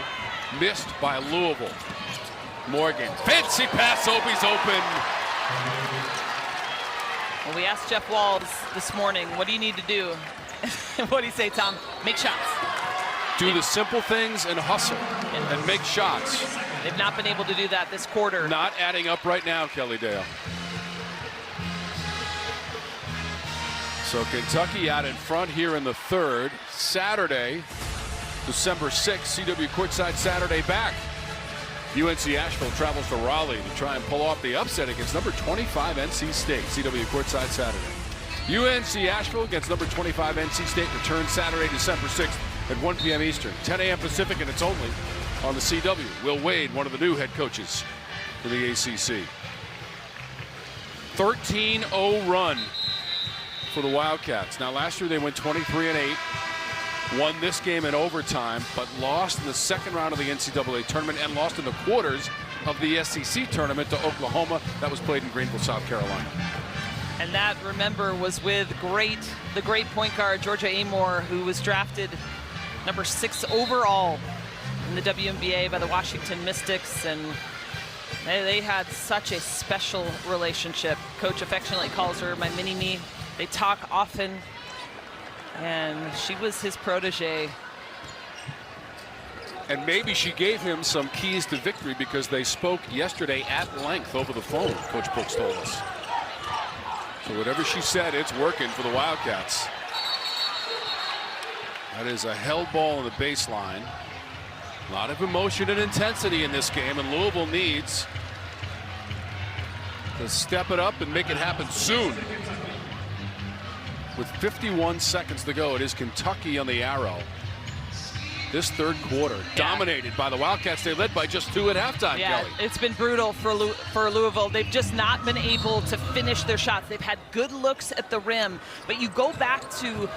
missed by Louisville. Morgan, fancy pass, Obi's open. Well, we asked Jeff Walls this morning, what do you need to do? What do you say, Tom? Make shots. Do the simple things and hustle and make shots. They've not been able to do that this quarter. Not adding up right now, Kelly Dale. So Kentucky out in front here in the third. Saturday, December 6th, CW Courtside Saturday back. UNC Asheville travels to Raleigh to try and pull off the upset against number 25 NC State. CW Courtside Saturday. UNC Asheville against number 25 NC State returns Saturday, December 6th at 1 p.m. Eastern, 10 a.m. Pacific, and it's only on the CW. Will Wade, one of the new head coaches for the ACC. 13-0 run for the Wildcats. Now, last year they went 23-8, won this game in overtime, but lost in the second round of the NCAA tournament and lost in the quarters of the SEC tournament to Oklahoma. That was played in Greenville, South Carolina. And that, remember, was with the great point guard, Georgia Amore, who was drafted number 6 overall in the WNBA by the Washington Mystics. And they had such a special relationship. Coach affectionately calls her my mini-me. They talk often, and she was his protege. And maybe she gave him some keys to victory because they spoke yesterday at length over the phone, Coach Brooks told us. So whatever she said, it's working for the Wildcats. That is a held ball on the baseline. A lot of emotion and intensity in this game, and Louisville needs to step it up and make it happen soon. With 51 seconds to go, it is Kentucky on the arrow. This third quarter, dominated by the Wildcats. They led by just 2 at halftime, Kelly. It's been brutal for Louisville. They've just not been able to finish their shots. They've had good looks at the rim, but you go back to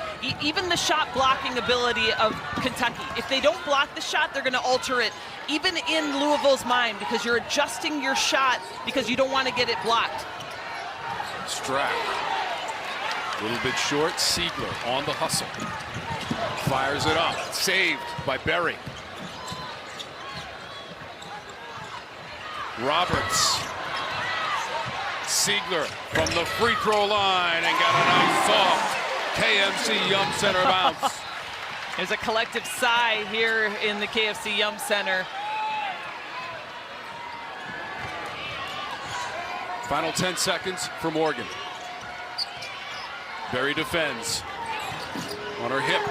even the shot blocking ability of Kentucky. If they don't block the shot, they're going to alter it, even in Louisville's mind, because you're adjusting your shot because you don't want to get it blocked. Strack, a little bit short. Siegler on the hustle. Fires it up, saved by Berry. Roberts. Siegler from the free throw line and got a nice soft KMC Yum Center bounce. There's a collective sigh here in the KFC Yum Center. Final 10 seconds for Morgan. Berry defends on her hip.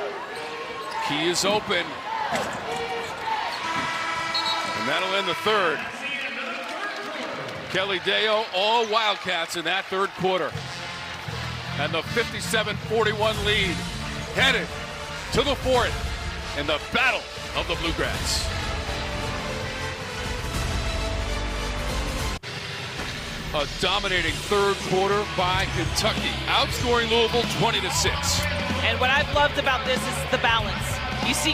Key is open. And that'll end the third. Kelly Deo, all Wildcats in that third quarter. And the 57-41 lead headed to the fourth in the battle of the Bluegrass. A dominating third quarter by Kentucky, outscoring Louisville 20-6. And what I've loved about this is the balance. You see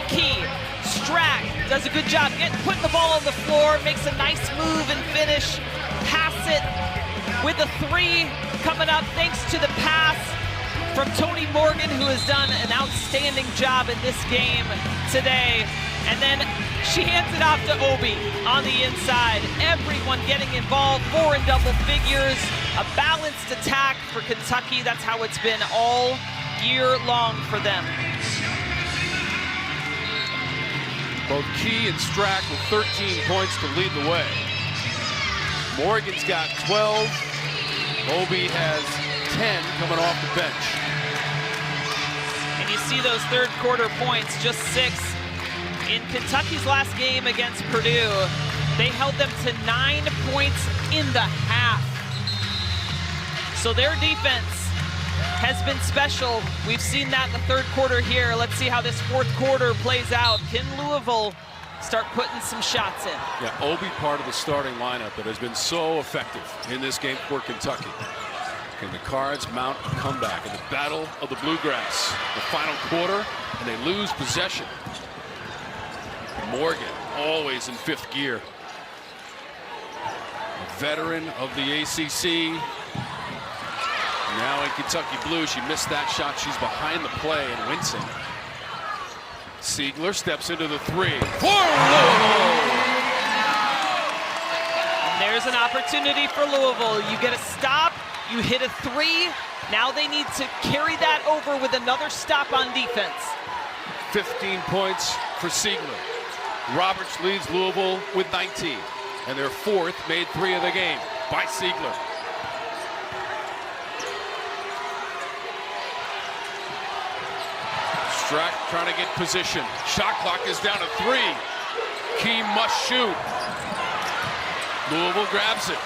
Strack does a good job putting the ball on the floor, makes a nice move and finish. Hassett with a three coming up thanks to the pass from Tony Morgan, who has done an outstanding job in this game today. And then she hands it off to Obi on the inside. Everyone getting involved, 4 in double figures. A balanced attack for Kentucky. That's how it's been all year long for them. Both Key and Strack with 13 points to lead the way. Morgan's got 12. Obi has 10 coming off the bench. And you see those third quarter points, just 6. In Kentucky's last game against Purdue, they held them to 9 points in the half. So their defense has been special. We've seen that in the third quarter here. Let's see how this fourth quarter plays out. Can Louisville start putting some shots in? Yeah, Obi part of the starting lineup that has been so effective in this game for Kentucky. Can the Cards mount a comeback in the battle of the Bluegrass? The final quarter, and they lose possession. Morgan, always in 5th gear. A veteran of the ACC. Now in Kentucky blue, she missed that shot. She's behind the play and wincing. Siegler steps into the 3. For Louisville! And there's an opportunity for Louisville. You get a stop, you hit a 3. Now they need to carry that over with another stop on defense. 15 points for Siegler. Roberts leads Louisville with 19. And their 4th made 3 of the game by Siegler. Strack trying to get position. Shot clock is down to 3. Key must shoot. Louisville grabs it.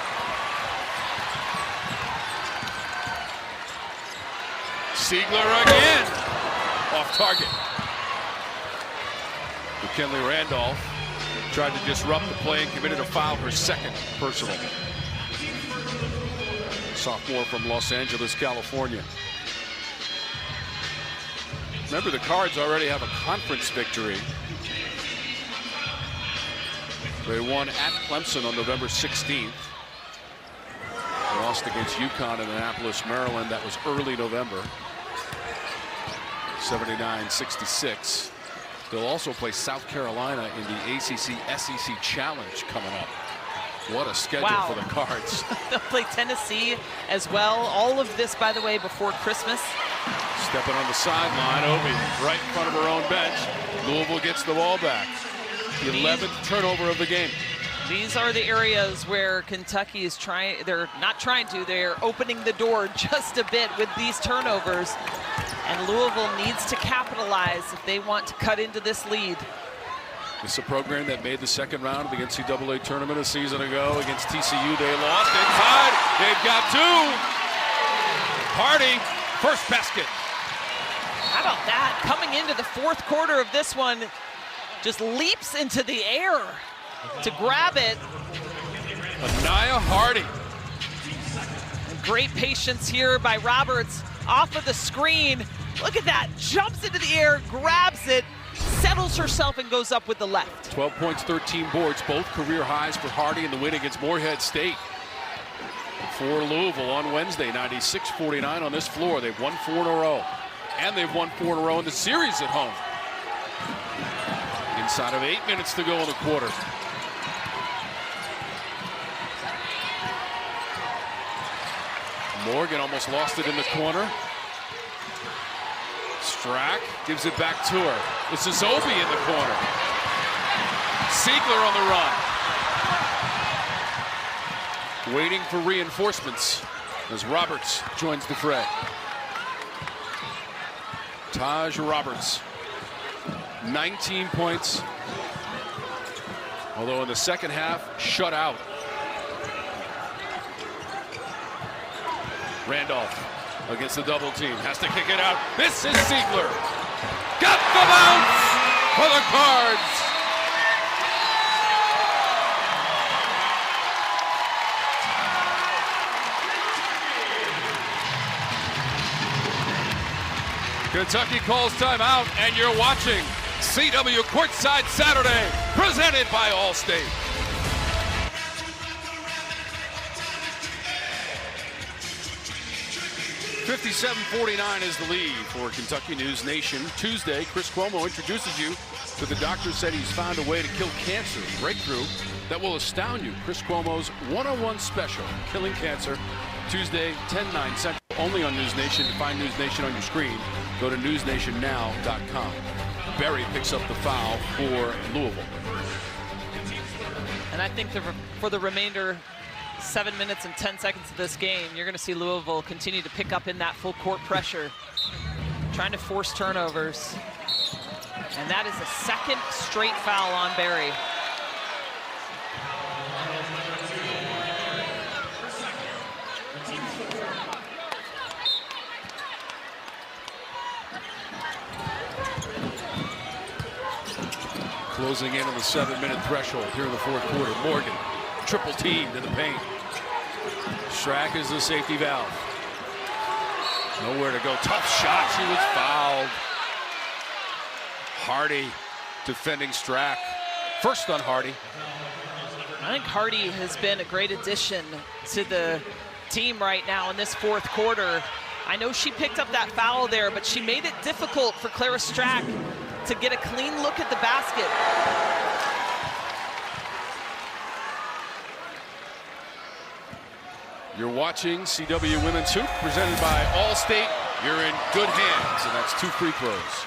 Siegler again. Off target. McKinley Randolph tried to disrupt the play and committed a foul, her 2nd personal. Sophomore from Los Angeles, California. Remember, the Cards already have a conference victory. They won at Clemson on November 16th. They lost against UConn in Annapolis, Maryland. That was early November. 79-66. They'll also play South Carolina in the ACC SEC Challenge coming up. What a schedule for the Cards. They'll play Tennessee as well. All of this, by the way, before Christmas. Stepping on the sideline, Obi right in front of her own bench. Louisville gets the ball back. The 11th turnover of the game. These are the areas where Kentucky is trying, they're opening the door just a bit with these turnovers. And Louisville needs to capitalize if they want to cut into this lead. It's a program that made the 2nd round of the NCAA tournament a season ago against TCU. They lost. They tied. They've got 2. Hardy, first basket. How about that? Coming into the 4th quarter of this one, just leaps into the air to grab it. Anaya Hardy. Great patience here by Roberts off of the screen. Look at that. Jumps into the air, grabs it, settles herself, and goes up with the left. 12 points, 13 boards, both career highs for Hardy in the win against Morehead State. For Louisville on Wednesday, 96-49 on this floor. They've won 4 in a row. And they've won 4 in a row in the series at home. Inside of 8 minutes to go in the quarter. Morgan almost lost it in the corner. Strack gives it back to her. This is Obi in the corner. Siegler on the run. Waiting for reinforcements as Roberts joins the fray. Taj Roberts, 19 points. Although in the 2nd half, shut out. Randolph against the double team, has to kick it out. This is Siegler. Got the bounce for the Cards. Kentucky calls timeout, and you're watching CW Courtside Saturday, presented by Allstate. $57-49 is the lead for Kentucky News Nation. Tuesday, Chris Cuomo introduces you to the doctor said he's found a way to kill cancer. Breakthrough that will astound you. Chris Cuomo's one-on-one special, Killing Cancer, Tuesday, 10/9 Central, only on News Nation. To find News Nation on your screen, go to newsnationnow.com. Berry picks up the foul for Louisville. And I think for the remainder 7 minutes and 10 seconds of this game, you're going to see Louisville continue to pick up in that full court pressure, trying to force turnovers. And that is a second straight foul on Berry. Closing in on the 7-minute threshold here in the fourth quarter. Morgan, triple teamed in the paint. Strack is the safety valve. Nowhere to go. Tough shot. She was fouled. Hardy defending Strack. First on Hardy. I think Hardy has been a great addition to the team right now in this fourth quarter. I know she picked up that foul there, but she made it difficult for Clara Strack to get a clean look at the basket. You're watching CW Women's Hoop, presented by Allstate. You're in good hands, and that's 2 free throws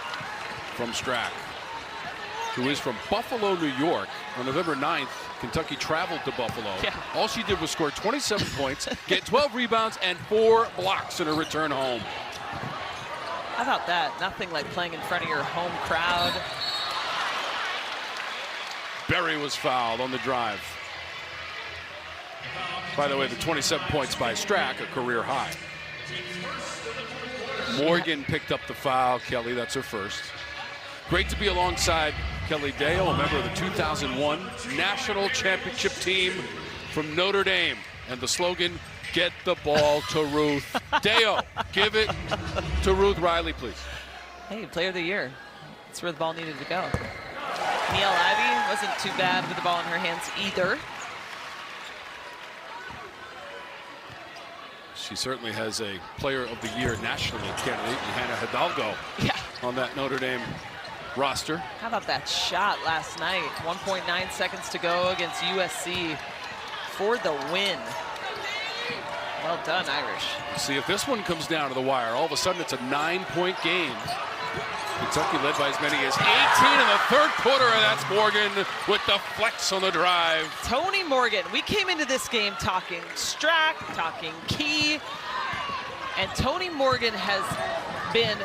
from Strack, who is from Buffalo, New York. On November 9th, Kentucky traveled to Buffalo. Yeah. All she did was score 27 points, get 12 rebounds, and 4 blocks in her return home. How about that? Nothing like playing in front of your home crowd. Berry was fouled on the drive. By the way, the 27 points by Strack, a career high. Morgan picked up the foul. Kelly, that's her first. Great to be alongside Kelly Dale, a member of the 2001 National Championship team from Notre Dame. And the slogan, get the ball to Ruth. Dale, give it to Ruth Riley, please. Hey, player of the year. That's where the ball needed to go. Neil Ivey wasn't too bad with the ball in her hands either. She certainly has a player of the year nationally candidate, Hannah Hidalgo, on that Notre Dame roster. How about that shot last night? 1.9 seconds to go against USC for the win. Well done, Irish. See, if this one comes down to the wire, all of a sudden it's a 9-point game. Kentucky led by as many as 18 in the third quarter, and that's Morgan with the flex on the drive. Tony Morgan, we came into this game talking Strack, talking Key, and Tony Morgan has been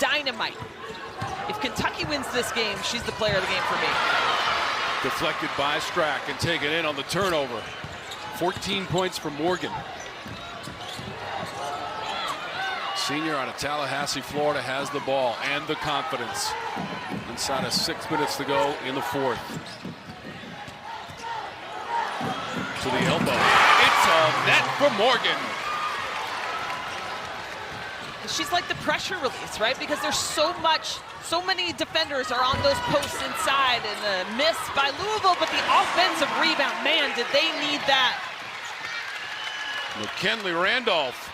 dynamite. If Kentucky wins this game, she's the player of the game for me. Deflected by Strack and taken in on the turnover. 14 points for Morgan. Senior out of Tallahassee, Florida, has the ball and the confidence. Inside of 6 minutes to go in the fourth. To the elbow. It's a net for Morgan. She's like the pressure release, right? Because there's so many defenders are on those posts inside, and the miss by Louisville, but the offensive rebound, man, did they need that. McKinley Randolph.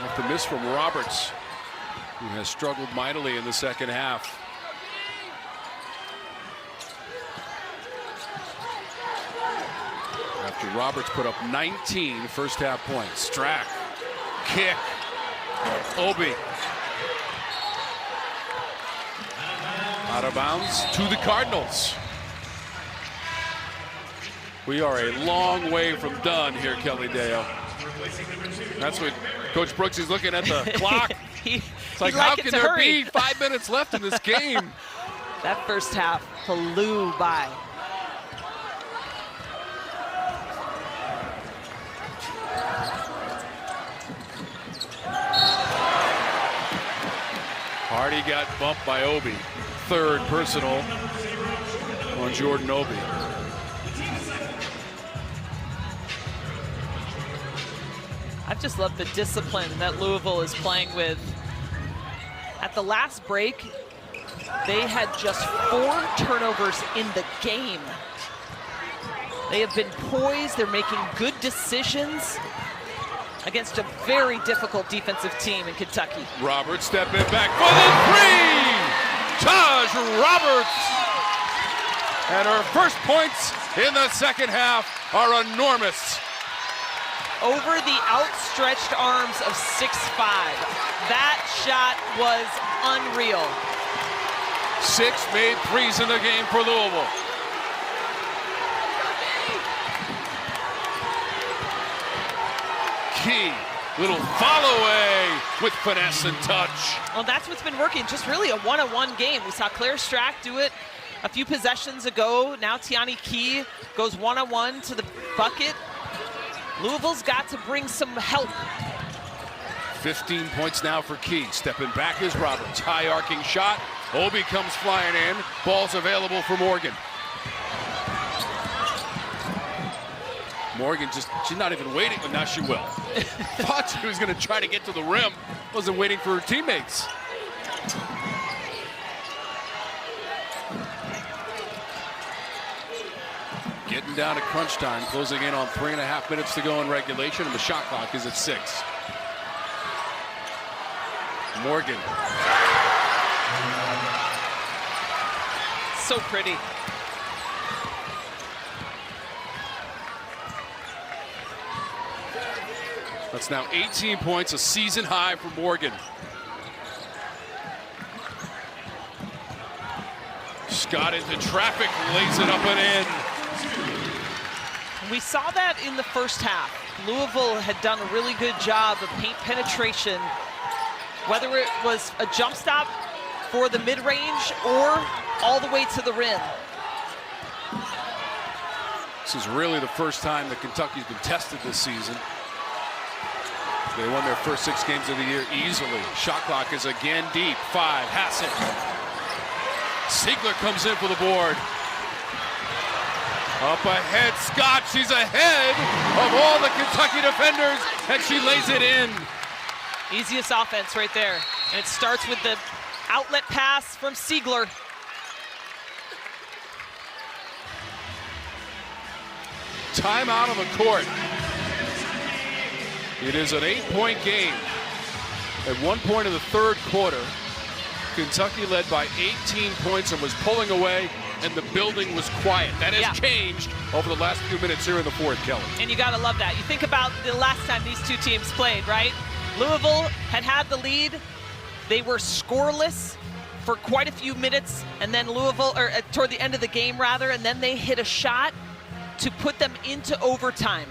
After miss from Roberts, who has struggled mightily in the second half. After Roberts put up 19 first half points. Strack, kick, Obi. Out of bounds to the Cardinals. We are a long way from done here, Kelly Dale. That's what Coach Brooks is looking at the clock. It's like, how can there be 5 minutes left in this game? That first half flew by. Hardy got bumped by Obi. Third personal on Jordan Obi. just love the discipline that Louisville is playing with. At the last break, they had just 4 turnovers in the game. They have been poised, they're making good decisions against a very difficult defensive team in Kentucky. Roberts stepping back for the 3! Taj Roberts! And her first points in the second half are enormous. Over the outstretched arms of 6'5". That shot was unreal. 6 made threes in the game for Louisville. Key, little follow away with finesse and touch. Well, that's what's been working, just really a one-on-one game. We saw Claire Strack do it a few possessions ago. Now Tiani Key goes one-on-one to the bucket. Louisville's got to bring some help. 15 points now for Key. Stepping back is Roberts. High arcing shot. Obi comes flying in. Ball's available for Morgan. Morgan she's not even waiting, but now she will. Thought she was going to try to get to the rim. Wasn't waiting for her teammates. Getting down to crunch time, closing in on 3.5 minutes to go in regulation, and the shot clock is at 6. Morgan. So pretty. That's now 18 points, a season high for Morgan. Scott into traffic, lays it up and in. We saw that in the first half. Louisville had done a really good job of paint penetration, whether it was a jump stop for the mid-range or all the way to the rim. This is really the first time that Kentucky's been tested this season. They won their first 6 games of the year easily. Shot clock is again deep. 5, Hassett. Siegler comes in for the board. Up ahead, Scott. She's ahead of all the Kentucky defenders, and she lays it in. Easiest offense right there. And it starts with the outlet pass from Siegler. Timeout on the court. It is an 8-point game. At one point in the third quarter, Kentucky led by 18 points and was pulling away, and the building was quiet. That has changed over the last few minutes here in the fourth, Kelly. And you got to love that. You think about the last time these two teams played, right? Louisville had the lead. They were scoreless for quite a few minutes, and then Louisville, or toward the end of the game rather, and then they hit a shot to put them into overtime.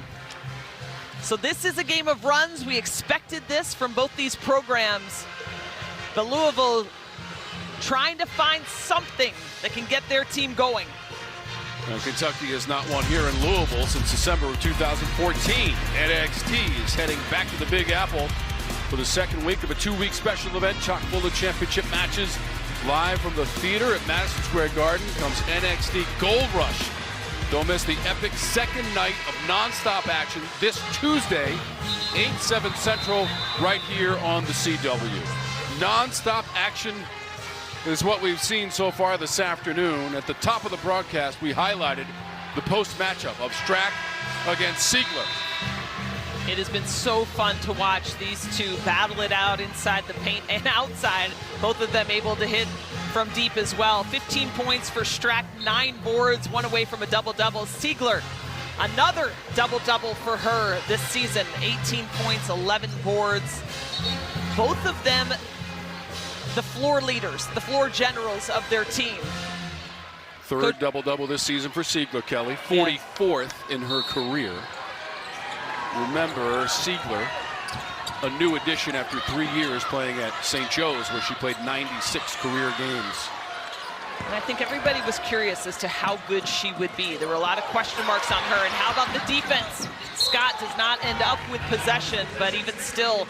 So this is a game of runs. We expected this from both these programs. But Louisville trying to find something that can get their team going. Now, Kentucky has not won here in Louisville since December of 2014. NXT is heading back to the Big Apple for the second week of a 2-week special event, chock full of championship matches. Live from the theater at Madison Square Garden comes NXT Gold Rush. Don't miss the epic second night of nonstop action this Tuesday, 8/7 Central, right here on the CW. Nonstop action is what we've seen so far this afternoon. At the top of the broadcast, we highlighted the post-matchup of Strack against Siegler. It has been so fun to watch these two battle it out inside the paint and outside. Both of them able to hit from deep as well. 15 points for Strack, 9 boards, 1 away from a double-double. Siegler, another double-double for her this season. 18 points, 11 boards. Both of them the floor leaders, the floor generals of their team. Third double-double this season for Siegler, Kelly. 44th in her career. Remember, Siegler, a new addition after 3 years playing at St. Joe's, where she played 96 career games. And I think everybody was curious as to how good she would be. There were a lot of question marks on her. And how about the defense? Scott does not end up with possession, but even still,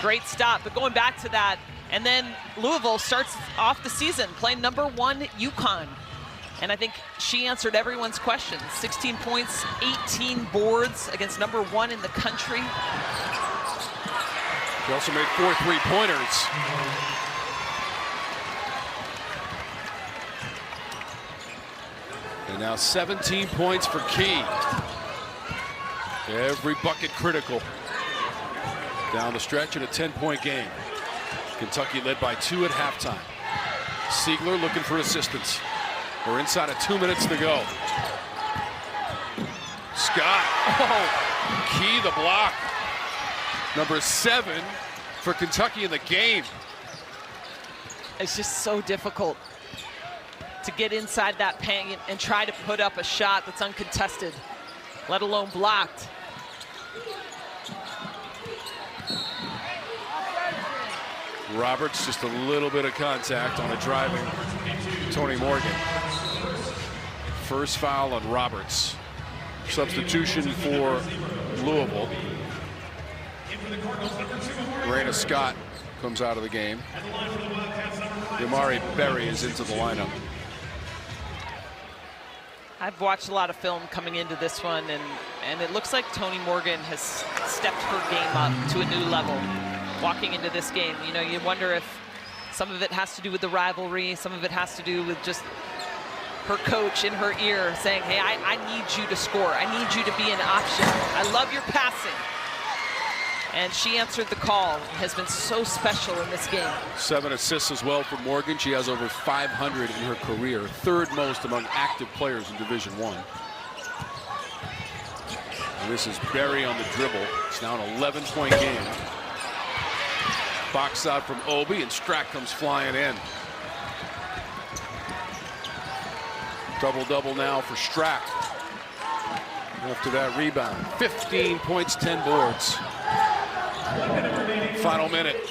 great stop. But going back to that, and then Louisville starts off the season playing #1 UConn. And I think she answered everyone's questions. 16 points, 18 boards against #1 in the country. She also made 4 3-pointers. And now 17 points for Key. Every bucket critical. Down the stretch in a 10-point game. Kentucky led by 2 at halftime. Siegler looking for assistance. We're inside of 2 minutes to go. Scott. Oh, Key the block. Number 7 for Kentucky in the game. It's just so difficult to get inside that paint and try to put up a shot that's uncontested, let alone blocked. Roberts, just a little bit of contact on a driving Tony Morgan. First foul on Roberts. Substitution for Louisville. Raina Scott comes out of the game. Damari Berry is into the lineup. I've watched a lot of film coming into this one, and it looks like Tony Morgan has stepped her game up to a new level walking into this game. You know, you wonder if some of it has to do with the rivalry, some of it has to do with just her coach in her ear saying, hey, I need you to score. I need you to be an option. I love your passing. And she answered the call. Has been so special in this game. 7 assists as well for Morgan. She has over 500 in her career, 3rd most among active players in Division I. And this is Berry on the dribble. It's now an 11-point game. Box out from Obi, and Strack comes flying in. Double-double now for Strack. After that rebound, 15 points, 10 boards. Final minute.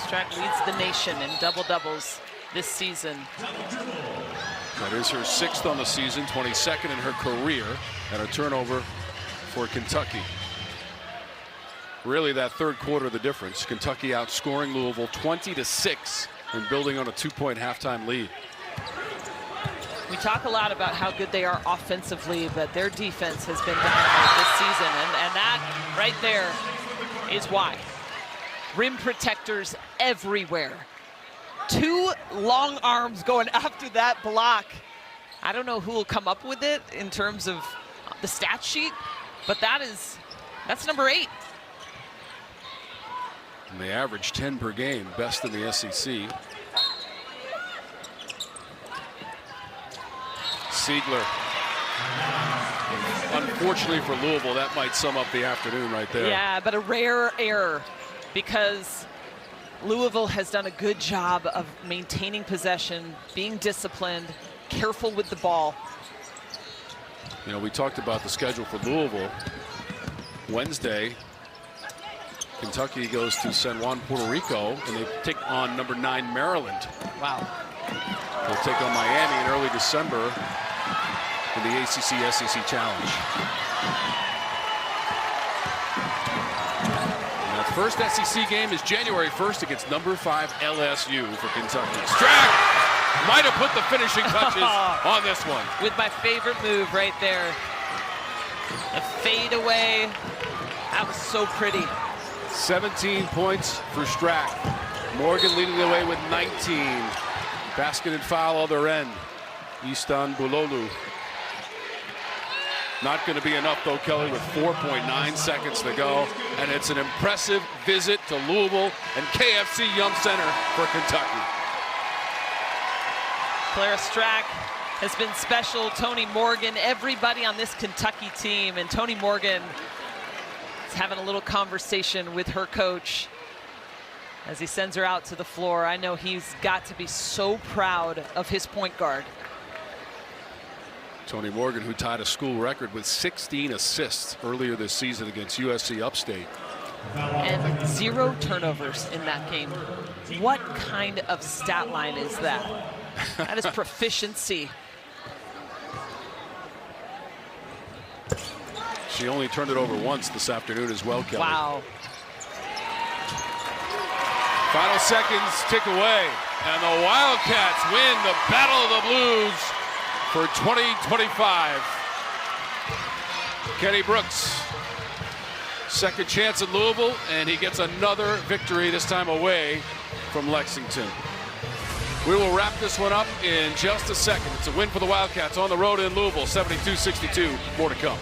Strack leads the nation in double-doubles this season. That is her 6th on the season, 22nd in her career, and a turnover for Kentucky. Really, that 3rd quarter, the difference. Kentucky outscoring Louisville 20-6 and building on a 2-point halftime lead. We talk a lot about how good they are offensively, but their defense has been dynamite this season, and that right there is why. Rim protectors everywhere. 2 long arms going after that block. I don't know who will come up with it in terms of the stat sheet, but that's number 8. And they average 10 per game, best in the SEC. Siegler. Unfortunately for Louisville, that might sum up the afternoon right there. Yeah, but a rare error, because Louisville has done a good job of maintaining possession, being disciplined, careful with the ball. You know, we talked about the schedule for Louisville. Wednesday, Kentucky goes to San Juan, Puerto Rico, and they take on number 9 Maryland. Wow. They'll take on Miami in early December in the ACC-SEC Challenge. And that first SEC game is January 1st against number 5 LSU for Kentucky. Strack might have put the finishing touches on this one. With my favorite move right there. A fade away. That was so pretty. 17 points for Strack. Morgan leading the way with 19. Basket and foul other end. Istanbulolu. Not going to be enough though, Kelly, with 4.9 seconds to go. And it's an impressive visit to Louisville and KFC Yum Center for Kentucky. Clara Strack has been special. Tony Morgan, everybody on this Kentucky team. And Tony Morgan is having a little conversation with her coach as he sends her out to the floor. I know he's got to be so proud of his point guard. Tony Morgan, who tied a school record with 16 assists earlier this season against USC Upstate. And 0 turnovers in that game. What kind of stat line is that? That is proficiency. She only turned it over once this afternoon as well, Kelly. Wow. Final seconds tick away, and the Wildcats win the Battle of the Blues for 2025. Kenny Brooks, second chance at Louisville, and he gets another victory, this time away from Lexington. We will wrap this one up in just a second. It's a win for the Wildcats on the road in Louisville, 72-62. More to come.